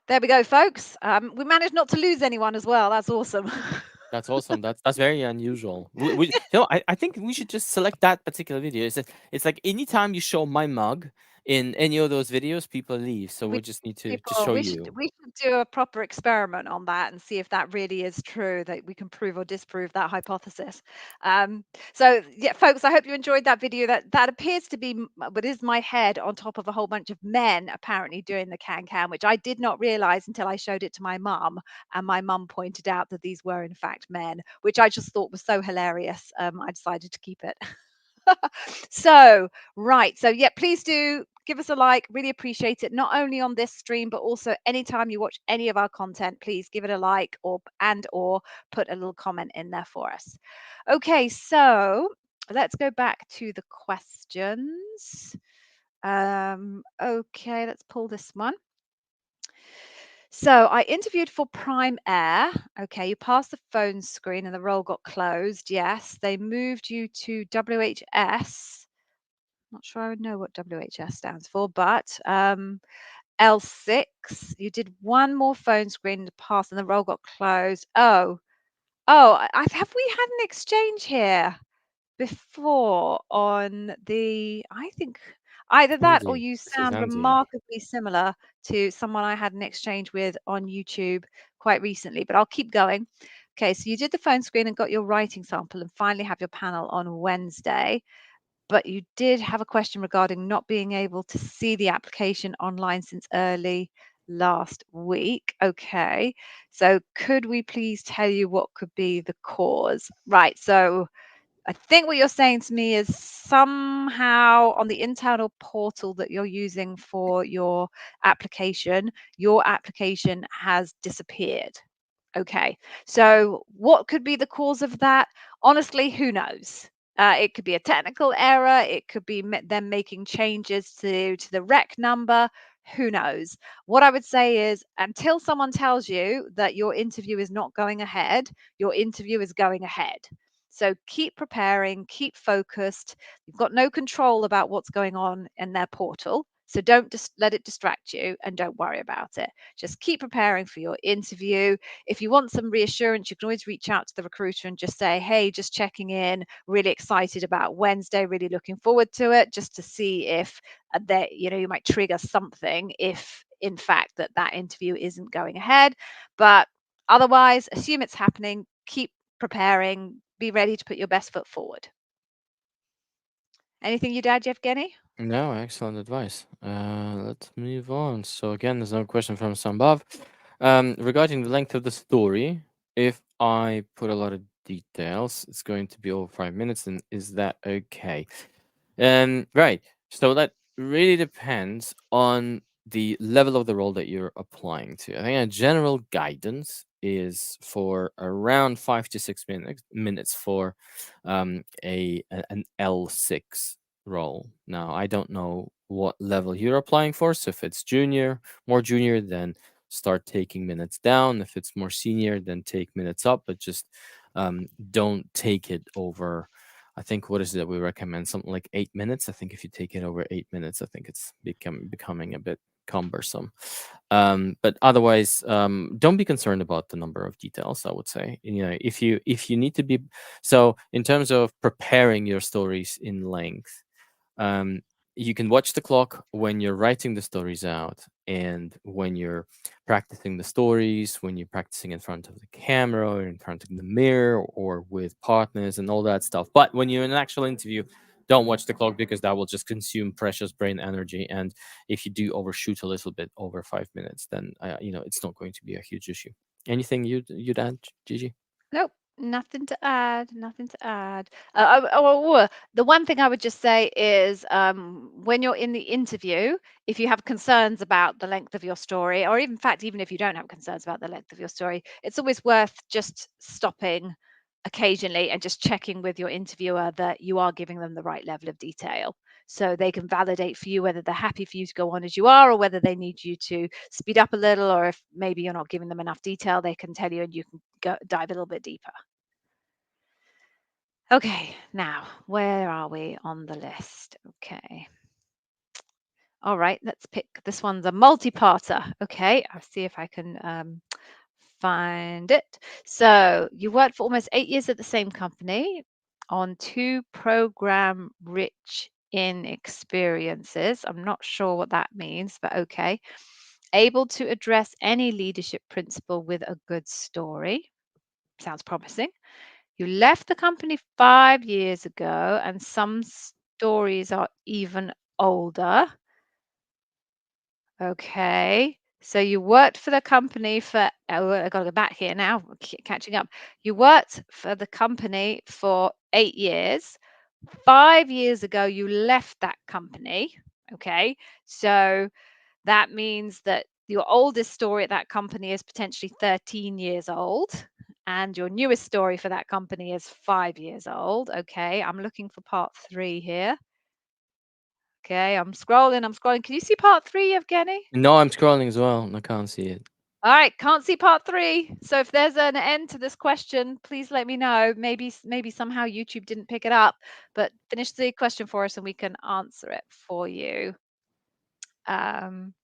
[SPEAKER 1] There we go, folks. We managed not to lose anyone as well. That's awesome.
[SPEAKER 2] That's awesome. That's very unusual. I think we should just select that particular video. It's like anytime you show my mug in any of those videos, people leave. So
[SPEAKER 1] We
[SPEAKER 2] we just need to just
[SPEAKER 1] people,
[SPEAKER 2] show
[SPEAKER 1] we should
[SPEAKER 2] you.
[SPEAKER 1] we should do a proper experiment on that and see if that really is true, that we can prove or disprove that hypothesis. So yeah, folks, I hope you enjoyed that video. That appears to be what is my head on top of a whole bunch of men apparently doing the can, which I did not realize until I showed it to my mum, and my mum pointed out that these were in fact men, which I just thought was so hilarious. I decided to keep it. So, right. So, yeah, please do give us a like. Really appreciate it. Not only on this stream, but also anytime you watch any of our content, please give it a like or put a little comment in there for us. Okay, so let's go back to the questions. Okay, let's pull this one. So I interviewed for Prime Air. Okay, you passed the phone screen and the role got closed. Yes, they moved you to WHS. Not sure I would know what WHS stands for, but L6. You did one more phone screen to pass and the role got closed. Have we had an exchange here before on the, I think either that or
[SPEAKER 2] Andy,
[SPEAKER 1] you
[SPEAKER 2] this is
[SPEAKER 1] sound
[SPEAKER 2] Andy.
[SPEAKER 1] remarkably similar to someone I had an exchange with on YouTube quite recently, but I'll keep going. Okay, so you did the phone screen and got your writing sample and finally have your panel on Wednesday, but you did have a question regarding not being able to see the application online since early last week. Okay, so could we please tell you what could be the cause? Right, so I think what you're saying to me is somehow on the internal portal that you're using for your application has disappeared. Okay, so what could be the cause of that? Honestly, who knows? It could be a technical error. It could be them making changes to the rec number. Who knows? What I would say is until someone tells you that your interview is not going ahead, your interview is going ahead. So keep preparing, keep focused. You've got no control about what's going on in their portal. So don't just let it distract you and don't worry about it. Just keep preparing for your interview. If you want some reassurance, you can always reach out to the recruiter and just say, hey, just checking in, really excited about Wednesday, really looking forward to it, just to see if you might trigger something if in fact that interview isn't going ahead. But otherwise, assume it's happening, keep preparing, be ready to put your best foot forward. Anything you'd add, Yevgeny?
[SPEAKER 2] No, excellent advice. Let's move on. So again, there's another question from Sambhav. Regarding the length of the story, if I put a lot of details, it's going to be over 5 minutes, and is that okay? Right. So that really depends on the level of the role that you're applying to. I think a general guidance is for around 5 to 6 minutes for an L6 role. Now, I don't know what level you're applying for. So if it's more junior, then start taking minutes down. If it's more senior, then take minutes up, but just don't take it over. I think what is it that we recommend? Something like 8 minutes. I think if you take it over 8 minutes, I think it's becoming a bit cumbersome. But otherwise, don't be concerned about the number of details. I would say, if you need to be, so in terms of preparing your stories in length, you can watch the clock when you're writing the stories out and when you're practicing the stories, when you're practicing in front of the camera or in front of the mirror or with partners and all that stuff. But when you're in an actual interview, don't watch the clock because that will just consume precious brain energy. And if you do overshoot a little bit over 5 minutes, then it's not going to be a huge issue. Anything you'd add, Gigi?
[SPEAKER 1] Nope, nothing to add. Nothing to add. The one thing I would just say is when you're in the interview, if you have concerns about the length of your story, or even, in fact, even if you don't have concerns about the length of your story, it's always worth just stopping occasionally and just checking with your interviewer that you are giving them the right level of detail so they can validate for you whether they're happy for you to go on as you are or whether they need you to speed up a little, or if maybe you're not giving them enough detail, they can tell you and you can go dive a little bit deeper. Okay, now where are we on the list? Okay. All right, let's pick. This one's a multi-parter. Okay, I'll see if I can find it. So you worked for almost 8 years at the same company on two program rich in experiences. I'm not sure what that means, but okay. Able to address any leadership principle with a good story. Sounds promising. You left the company 5 years ago, and some stories are even older. Okay. So you worked for the company for, oh, I gotta go back here now, catching up. You worked for the company for 8 years. 5 years ago, you left that company. Okay. So that means that your oldest story at that company is potentially 13 years old, and your newest story for that company is 5 years old. Okay. I'm looking for part three here. Okay. I'm scrolling. I'm scrolling. Can you see part three, Evgeny?
[SPEAKER 2] No, I'm scrolling as well. And I can't see it.
[SPEAKER 1] All right, can't see part three. So if there's an end to this question, please let me know. Maybe somehow YouTube didn't pick it up, but finish the question for us and we can answer it for you. Um,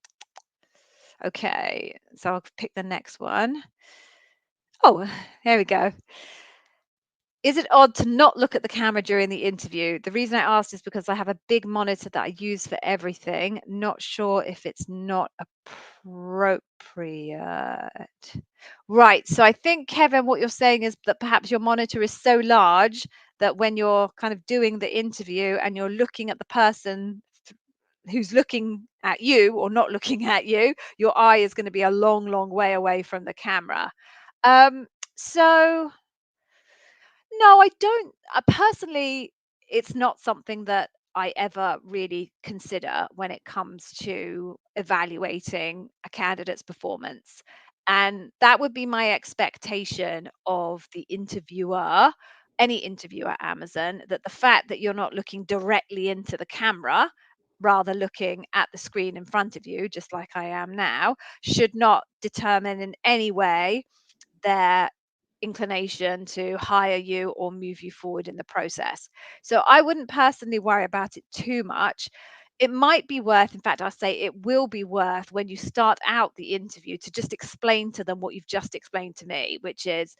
[SPEAKER 1] okay, so I'll pick the next one. Oh, there we go. Is it odd to not look at the camera during the interview? The reason I asked is because I have a big monitor that I use for everything. Not sure if it's not appropriate. Right. So I think, Kevin, what you're saying is that perhaps your monitor is so large that when you're kind of doing the interview and you're looking at the person who's looking at you or not looking at you, your eye is going to be a long, long way away from the camera. Um, so no, I don't. Personally, it's not something that I ever really consider when it comes to evaluating a candidate's performance. And that would be my expectation of the interviewer, any interviewer at Amazon, that the fact that you're not looking directly into the camera, rather looking at the screen in front of you, just like I am now, should not determine in any way their inclination to hire you or move you forward in the process. So I wouldn't personally worry about it too much. It might be worth, in fact, I'll say it will be worth when you start out the interview to just explain to them what you've just explained to me, which is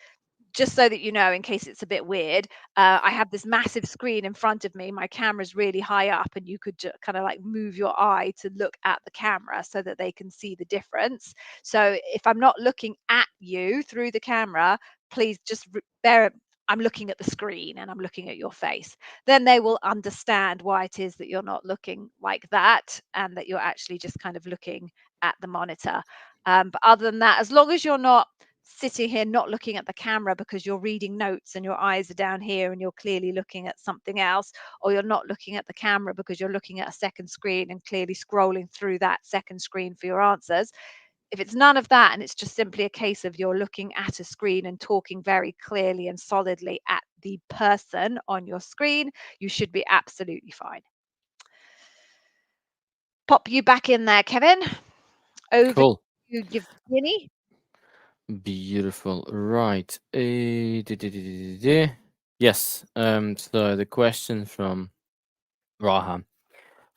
[SPEAKER 1] just so that you know, in case it's a bit weird, I have this massive screen in front of me. My camera's really high up, and you could kind of like move your eye to look at the camera so that they can see the difference. So if I'm not looking at you through the camera, please just bear. I'm looking at the screen and I'm looking at your face. Then they will understand why it is that you're not looking like that and that you're actually just kind of looking at the monitor. But other than that, as long as you're not sitting here not looking at the camera because you're reading notes and your eyes are down here and you're clearly looking at something else, or you're not looking at the camera because you're looking at a second screen and clearly scrolling through that second screen for your answers. If it's none of that and it's just simply a case of you're looking at a screen and talking very clearly and solidly at the person on your screen, you should be absolutely fine. Pop you back in there, Kevin. Over
[SPEAKER 2] Cool.
[SPEAKER 1] to Yevgeny.
[SPEAKER 2] Beautiful. Right. Yes. So the question from Raham.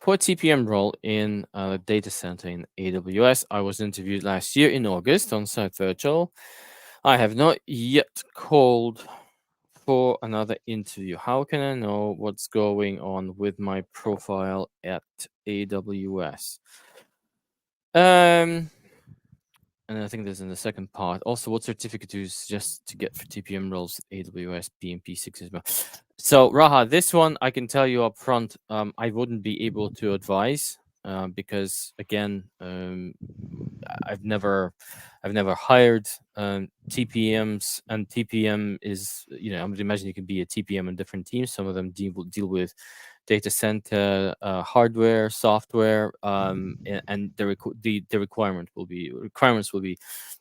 [SPEAKER 2] For a TPM role in a data center in AWS, I was interviewed last year in August on site virtual. I have not yet called for another interview. How can I know what's going on with my profile at AWS? Um, and I think there's in the second part. Also, what certificate do you suggest to get for TPM roles at AWS PMP 6 as well? So, Raha, this one I can tell you up front, I wouldn't be able to advise because, again, I've never, I've never hired TPMs, and TPM is, I would imagine you can be a TPM in different teams. Some of them deal with data center hardware, software, and the requirements will be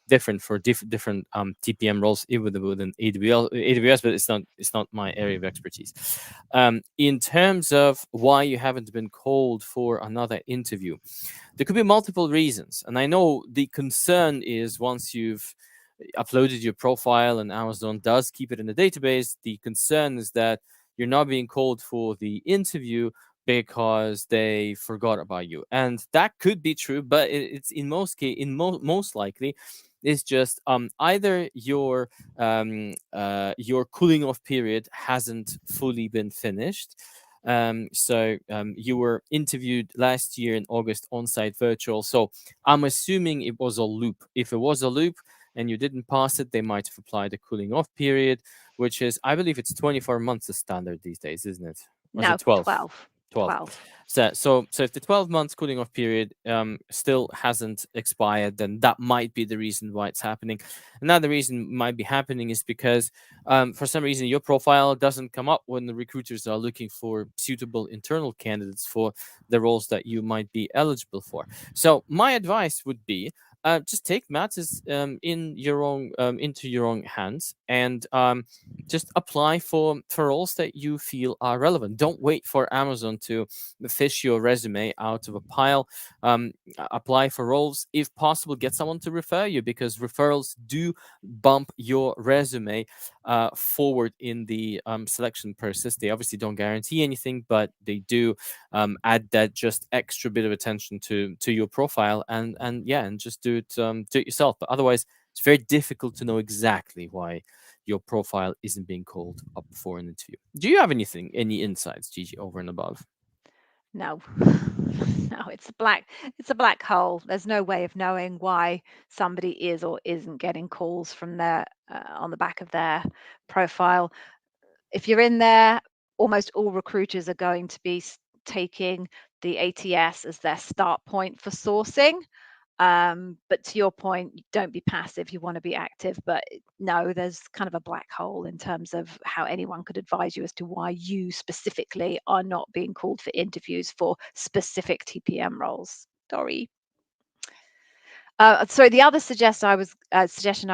[SPEAKER 2] different for different TPM roles even within AWS, but it's not my area of expertise. In terms of why you haven't been called for another interview, there could be multiple reasons, and I know the concern is once you've uploaded your profile and Amazon does keep it in the database, the concern is that you're not being called for the interview because they forgot about you, and that could be true. But it's in most likely, it's just either your cooling off period hasn't fully been finished. So you were interviewed last year in August on-site virtual. So I'm assuming it was a loop. If it was a loop and you didn't pass it, they might have applied a cooling off period, which is, I believe it's 24 months the standard these days, isn't it? Or is
[SPEAKER 1] No,
[SPEAKER 2] it 12?
[SPEAKER 1] 12.
[SPEAKER 2] 12.
[SPEAKER 1] 12.
[SPEAKER 2] So if the 12 months cooling off period still hasn't expired, then that might be the reason why it's happening. Another reason might be happening is because for some reason your profile doesn't come up when the recruiters are looking for suitable internal candidates for the roles that you might be eligible for. So my advice would be just take matters into your own hands and just apply for roles that you feel are relevant. Don't wait for Amazon to fish your resume out of a pile. Apply for roles. If possible, get someone to refer you, because referrals do bump your resume forward in the selection process. They obviously don't guarantee anything, but they do add that just extra bit of attention to your profile, and just do it yourself. But otherwise, it's very difficult to know exactly why your profile isn't being called up for an interview. Do you have any insights, Gigi, over and above?
[SPEAKER 1] No. No, it's a black hole. There's no way of knowing why somebody is or isn't getting calls from their on the back of their profile. If you're in there, almost all recruiters are going to be taking the ATS as their start point for sourcing. But to your point, don't be passive. You want to be active. But no, there's kind of a black hole in terms of how anyone could advise you as to why you specifically are not being called for interviews for specific TPM roles. Sorry. So the other suggestion I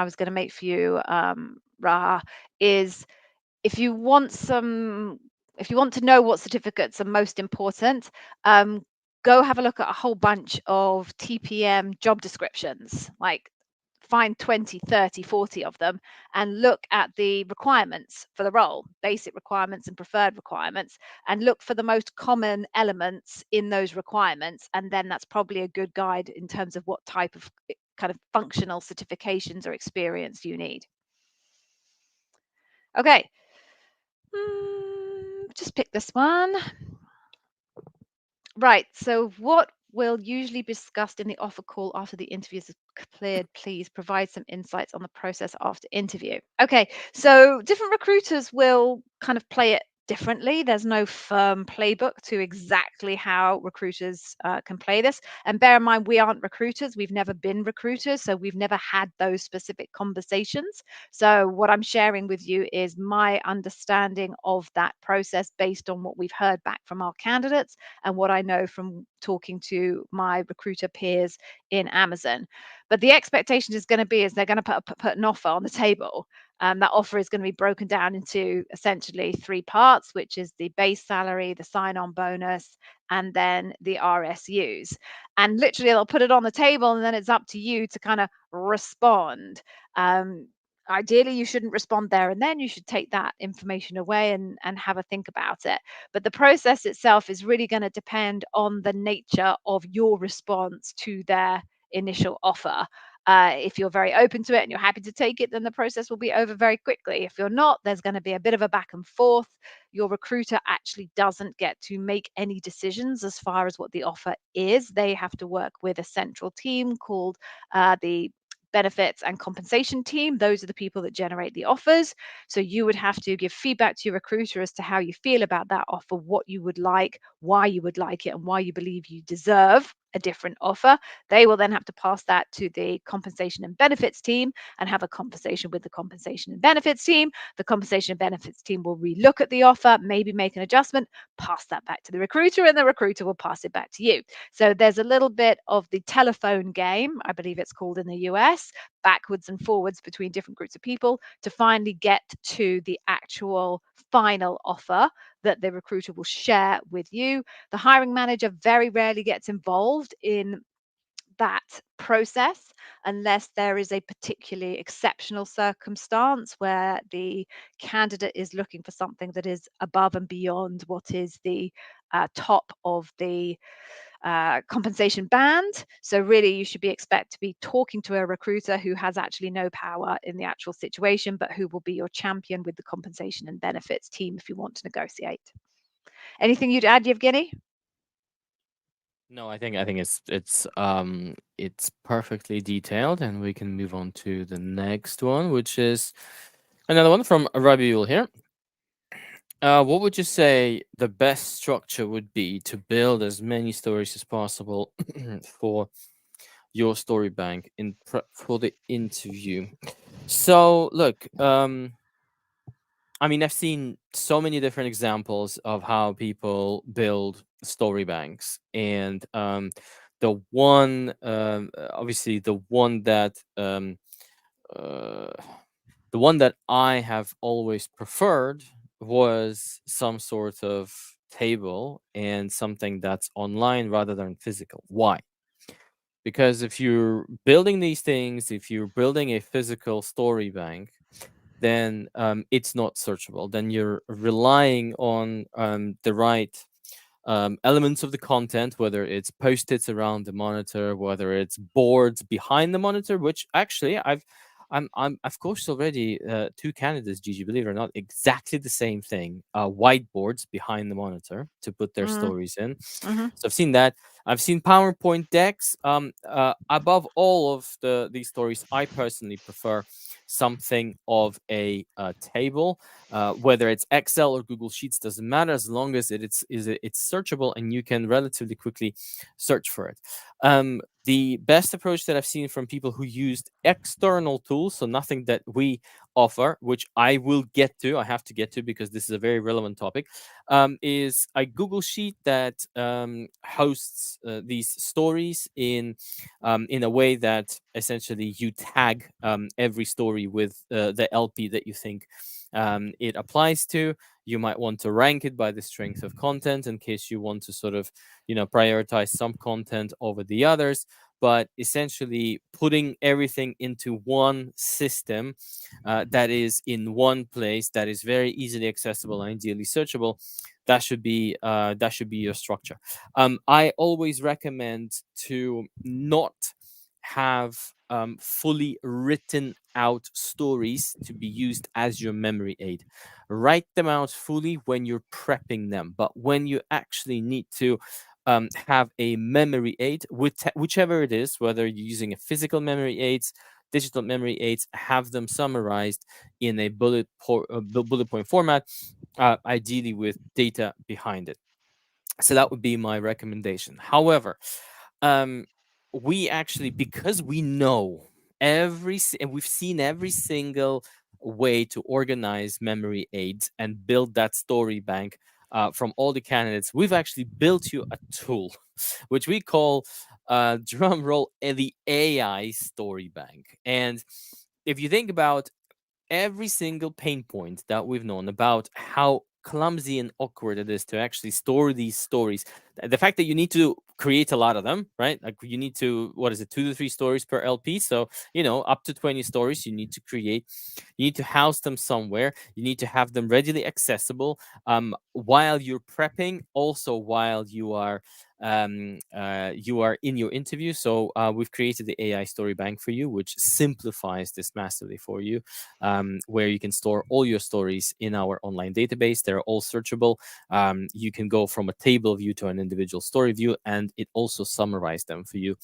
[SPEAKER 1] was going to make for you, Raha, is if you want to know what certificates are most important, um, go have a look at a whole bunch of TPM job descriptions, like find 20, 30, 40 of them, and look at the requirements for the role, basic requirements and preferred requirements, and look for the most common elements in those requirements. And then that's probably a good guide in terms of what type of kind of functional certifications or experience you need. Okay, just pick this one. Right. So, what will usually be discussed in the offer call after the interview is cleared? Please provide some insights on the process after interview. Okay. So, different recruiters will kind of play it differently. There's no firm playbook to exactly how recruiters can play this. And bear in mind, we aren't recruiters. We've never been recruiters. So, we've never had those specific conversations. So, what I'm sharing with you is my understanding of that process based on what we've heard back from our candidates and what I know from talking to my recruiter peers in Amazon. But the expectation is going to be is they're going to put an offer on the table. That offer is going to be broken down into essentially three parts, which is the base salary, the sign-on bonus, and then the RSUs. And literally, they'll put it on the table, and then it's up to you to kind of respond. Ideally, you shouldn't respond there and then. You should take that information away and have a think about it. But the process itself is really going to depend on the nature of your response to their initial offer. If you're very open to it and you're happy to take it, then the process will be over very quickly. If you're not, there's going to be a bit of a back and forth. Your recruiter actually doesn't get to make any decisions as far as what the offer is. They have to work with a central team called the benefits and compensation team. Those are the people that generate the offers. So you would have to give feedback to your recruiter as to how you feel about that offer, what you would like, why you would like it, and why you believe you deserve a different offer. They will then have to pass that to the compensation and benefits team and have a conversation with the compensation and benefits team. The compensation and benefits team will relook at the offer, maybe make an adjustment, pass that back to the recruiter, and the recruiter will pass it back to you. So there's a little bit of the telephone game, I believe it's called in the US, backwards and forwards between different groups of people to finally get to the actual final offer that the recruiter will share with you. The hiring manager very rarely gets involved in that process unless there is a particularly exceptional circumstance where the candidate is looking for something that is above and beyond what is the top of the compensation band. So really, you should be expect to be talking to a recruiter who has actually no power in the actual situation, but who will be your champion with the compensation and benefits team if you want to negotiate. Anything you'd add, Yevgeny?
[SPEAKER 2] No, I think it's perfectly detailed, and we can move on to the next one, which is another one from Rabiul here. What would you say the best structure would be to build as many stories as possible for your story bank in for the interview? So, look, I mean, I've seen so many different examples of how people build story banks, and obviously, uh, the one that I have always preferred was some sort of table and something that's online rather than physical. Why? Because if you're building these things, if you're building a physical story bank, then it's not searchable. Then you're relying on the right elements of the content, whether it's post-its around the monitor, whether it's boards behind the monitor, which actually I've coached already two candidates, Gigi, believe it or not, exactly the same thing. Whiteboards behind the monitor to put their
[SPEAKER 1] Mm,
[SPEAKER 2] stories in.
[SPEAKER 1] mhm.
[SPEAKER 2] So I've seen that. I've seen PowerPoint decks. Above all of these stories, I personally prefer something of a table, whether it's Excel or Google Sheets, doesn't matter as long as it's searchable and you can relatively quickly search for it. The best approach that I've seen from people who used external tools, so nothing that we offer, which I will get to, I have to get to because this is a very relevant topic, is a Google Sheet that hosts these stories in a way that essentially you tag every story with the LP that you think it applies to. You might want to rank it by the strength of content in case you want to sort of, prioritize some content over the others. But essentially, putting everything into one system that is in one place that is very easily accessible and ideally searchable, that should be your structure. I always recommend to not have fully written out stories to be used as your memory aid. Write them out fully when you're prepping them, but when you actually need to have a memory aid, whichever it is, whether you're using a physical memory aids, digital memory aids, have them summarized in a bullet point format, ideally with data behind it. So that would be my recommendation. However, um, we actually, because we know and we've seen every single way to organize memory aids and build that story bank from all the candidates, we've actually built you a tool which we call drum roll the AI story bank. And if you think about every single pain point that we've known about how clumsy and awkward it is to actually store these stories. The fact that you need to create a lot of them, right? Like you need to, what is it, 2 to 3 stories per LP? So, up to 20 stories you need to create. You need to house them somewhere. You need to have them readily accessible. while you're prepping, also while you are in your interview. So we've created the AI story bank for you, which simplifies this massively for you, where you can store all your stories in our online database. They're all searchable. You can go from a table view to an individual story view, and it also summarizes them for you.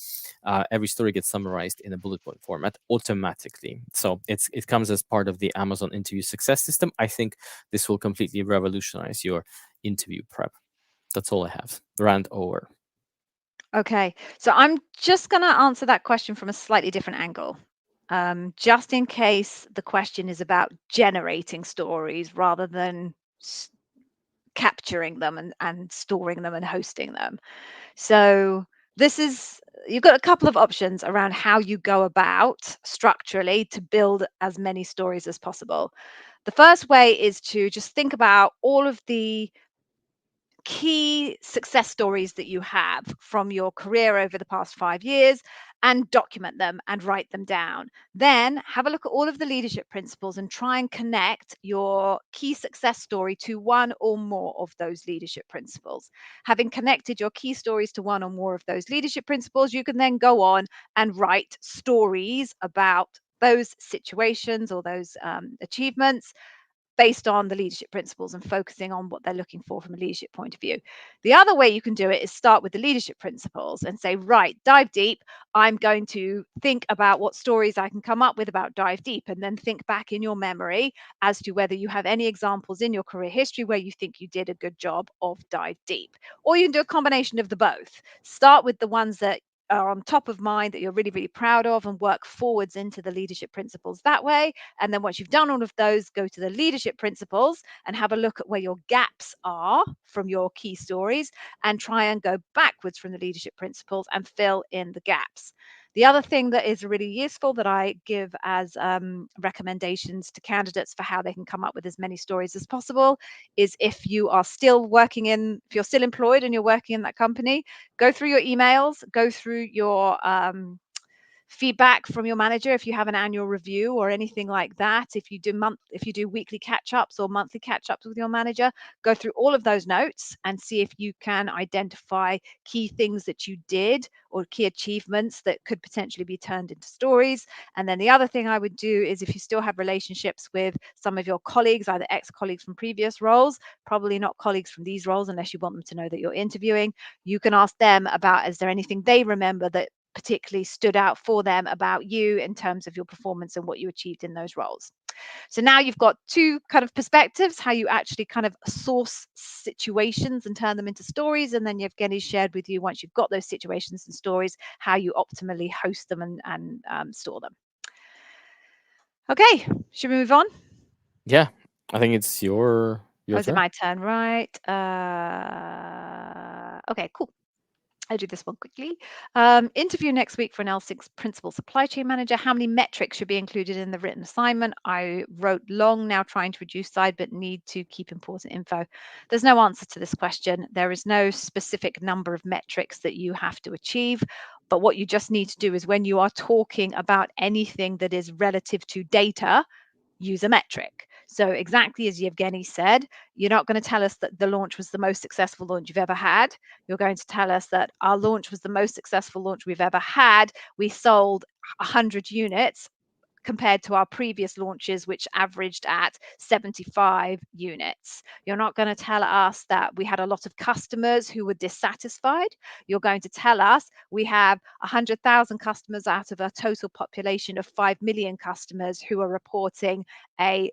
[SPEAKER 2] Every story gets summarized in a bullet point format automatically. So it comes as part of the Amazon interview success system. I think this will completely revolutionize your interview prep. That's all I have. Rant over.
[SPEAKER 1] Okay, so I'm just going to answer that question from a slightly different angle. Just in case the question is about generating stories rather than capturing them and storing them and hosting them. So you've got a couple of options around how you go about structurally to build as many stories as possible. The first way is to just think about all of the key success stories that you have from your career over the past 5 years and document them and write them down. Then have a look at all of the leadership principles and try and connect your key success story to one or more of those leadership principles. Having connected your key stories to one or more of those leadership principles, you can then go on and write stories about those situations or those achievements based on the leadership principles and focusing on what they're looking for from a leadership point of view. The other way you can do it is start with the leadership principles and say, right, dive deep. I'm going to think about what stories I can come up with about dive deep, and then think back in your memory as to whether you have any examples in your career history where you think you did a good job of dive deep. Or you can do a combination of the both. Start with the ones that are on top of mind that you're really, really proud of and work forwards into the leadership principles that way. And then once you've done all of those, go to the leadership principles and have a look at where your gaps are from your key stories and try and go backwards from the leadership principles and fill in the gaps. The other thing that is really useful that I give as recommendations to candidates for how they can come up with as many stories as possible is if you're still employed and you're working in that company, go through your emails, go through your feedback from your manager if you have an annual review or anything like that. If you do weekly catch-ups or monthly catch-ups with your manager, go through all of those notes and see if you can identify key things that you did or key achievements that could potentially be turned into stories. And then the other thing I would do is if you still have relationships with some of your colleagues, either ex-colleagues from previous roles, probably not colleagues from these roles unless you want them to know that you're interviewing, you can ask them about, is there anything they remember that particularly stood out for them about you in terms of your performance and what you achieved in those roles. So now you've got two kind of perspectives, how you actually kind of source situations and turn them into stories. And then Yevgeny shared with you, once you've got those situations and stories, how you optimally host them and store them. Okay, should we move on?
[SPEAKER 2] Yeah, I think it's your
[SPEAKER 1] Or is it
[SPEAKER 2] turn.
[SPEAKER 1] my turn? Right. Okay, cool. I'll do this one quickly. Interview next week for an L6 principal supply chain manager. How many metrics should be included in the written assignment? I wrote long, now trying to reduce side, but need to keep important info. There's no answer to this question. There is no specific number of metrics that you have to achieve. But what you just need to do is when you are talking about anything that is relative to data, use a metric. So exactly as Yevgeny said, you're not going to tell us that the launch was the most successful launch you've ever had. You're going to tell us that our launch was the most successful launch we've ever had. We sold 100 units compared to our previous launches, which averaged at 75 units. You're not going to tell us that we had a lot of customers who were dissatisfied. You're going to tell us we have 100,000 customers out of a total population of 5 million customers who are reporting a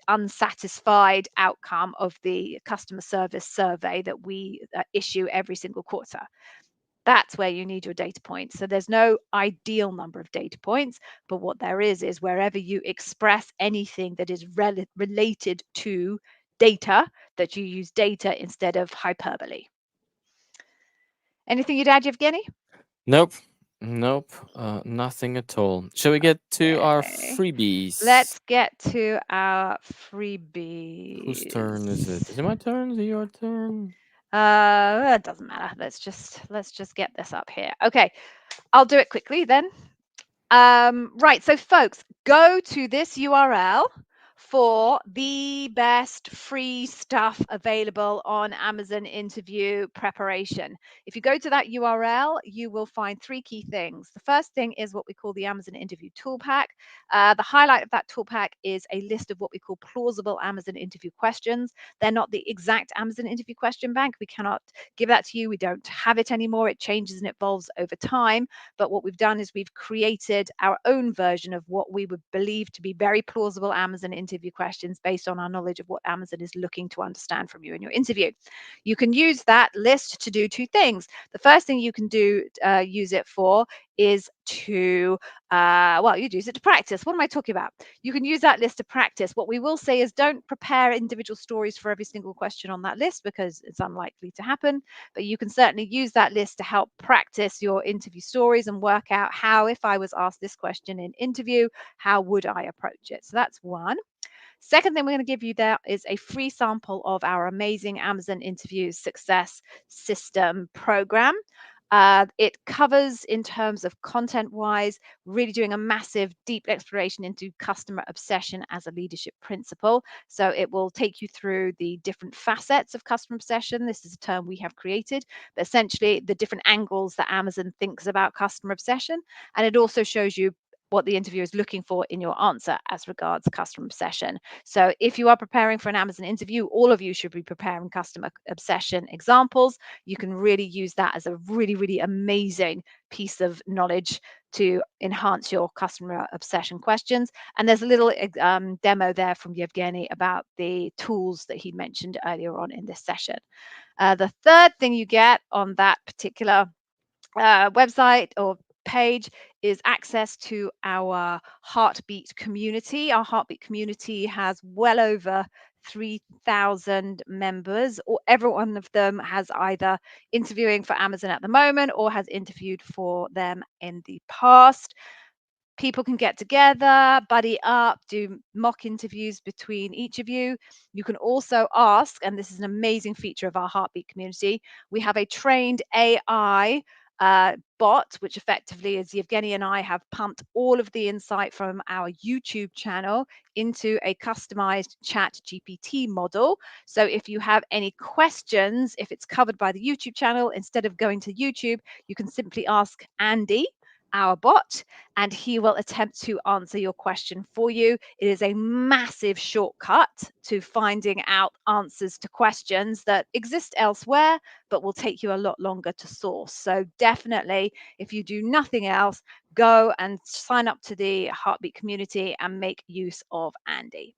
[SPEAKER 1] unsatisfied outcome of the customer service survey that we issue every single quarter. That's where you need your data points. So there's no ideal number of data points, but what there is wherever you express anything that is related to data, that you use data instead of hyperbole. Anything you'd add, Yevgeny?
[SPEAKER 2] Nope. Nope. Nothing at all. Shall we get to our
[SPEAKER 1] Okay.
[SPEAKER 2] freebies?
[SPEAKER 1] Let's get to our
[SPEAKER 2] Whose turn is it?
[SPEAKER 1] freebies.
[SPEAKER 2] Is it my turn? Is it your turn?
[SPEAKER 1] It doesn't matter. Let's just get this up here. Okay, I'll do it quickly then. Right, so folks, go to this URL, for the best free stuff available on Amazon interview preparation. If you go to that URL, you will find three key things. The first thing is what we call the Amazon interview tool pack. The highlight of that tool pack is a list of what we call plausible Amazon interview questions. They're not the exact Amazon interview question bank. We cannot give that to you. We don't have it anymore. It changes and evolves over time. But what we've done is we've created our own version of what we would believe to be very plausible Amazon interview questions based on our knowledge of what Amazon is looking to understand from you in your interview. You can use that list to do two things. The first thing you can do, use it for, is to well, you'd use it to practice. What am I talking about? You can use that list to practice. What we will say is don't prepare individual stories for every single question on that list because it's unlikely to happen. But you can certainly use that list to help practice your interview stories and work out how, if I was asked this question in interview, how would I approach it? So that's one. Second thing we're going to give you there is a free sample of our amazing Amazon interview success system program. It covers, in terms of content wise, really doing a massive deep exploration into customer obsession as a leadership principle. So it will take you through the different facets of customer obsession. This is a term we have created, but essentially the different angles that Amazon thinks about customer obsession. And it also shows you what the interviewer is looking for in your answer as regards customer obsession. So if you are preparing for an Amazon interview, all of you should be preparing customer obsession examples. You can really use that as a really, really amazing piece of knowledge to enhance your customer obsession questions. And there's a little demo there from Yevgeny about the tools that he mentioned earlier on in this session. The third thing you get on that particular website or page is access to our Heartbeat community. Our Heartbeat community has well over 3,000 members, or every one of them has either interviewing for Amazon at the moment or has interviewed for them in the past. People can get together, buddy up, do mock interviews between each of you. You can also ask, and this is an amazing feature of our Heartbeat community, we have a trained AI bot, which effectively is Yevgeny and I have pumped all of the insight from our YouTube channel into a customized chat GPT model. So if you have any questions, if it's covered by the YouTube channel, instead of going to YouTube, you can simply ask Andy, our bot, and he will attempt to answer your question for you. It is a massive shortcut to finding out answers to questions that exist elsewhere, but will take you a lot longer to source. So definitely, if you do nothing else, go and sign up to the Heartbeat community and make use of Andy.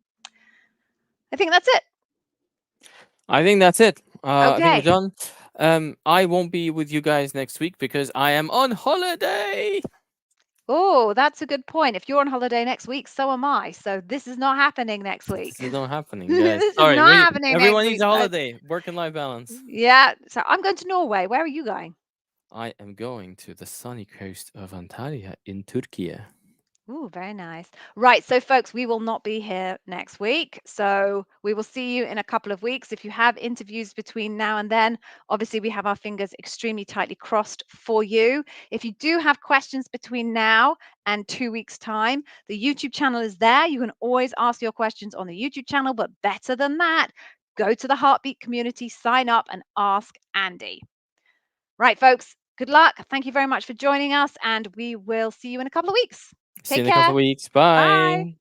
[SPEAKER 1] I think that's it.
[SPEAKER 2] I think that's it. I think we're
[SPEAKER 1] Okay.
[SPEAKER 2] done. I won't be with you guys next week because I am on holiday.
[SPEAKER 1] Oh, that's a good point. If you're on holiday next week, so am I. So this is not happening next week.
[SPEAKER 2] This is not happening, guys.
[SPEAKER 1] This is
[SPEAKER 2] Sorry,
[SPEAKER 1] not happening
[SPEAKER 2] everyone
[SPEAKER 1] next
[SPEAKER 2] needs
[SPEAKER 1] week,
[SPEAKER 2] a
[SPEAKER 1] folks.
[SPEAKER 2] holiday. Work and life balance.
[SPEAKER 1] Yeah. So I'm going to Norway. Where are you going?
[SPEAKER 2] I am going to the sunny coast of Antalya in Turkey.
[SPEAKER 1] Ooh, very nice. Right. So, folks, we will not be here next week. So, we will see you in a couple of weeks. If you have interviews between now and then, obviously, we have our fingers extremely tightly crossed for you. If you do have questions between now and 2 weeks' time, the YouTube channel is there. You can always ask your questions on the YouTube channel. But better than that, go to the Heartbeat community, sign up, and ask Andy. Right, folks. Good luck. Thank you very much for joining us. And we will see you in a couple of weeks.
[SPEAKER 2] See you
[SPEAKER 1] Take
[SPEAKER 2] in a couple
[SPEAKER 1] care.
[SPEAKER 2] of weeks.
[SPEAKER 1] Bye.
[SPEAKER 2] Bye.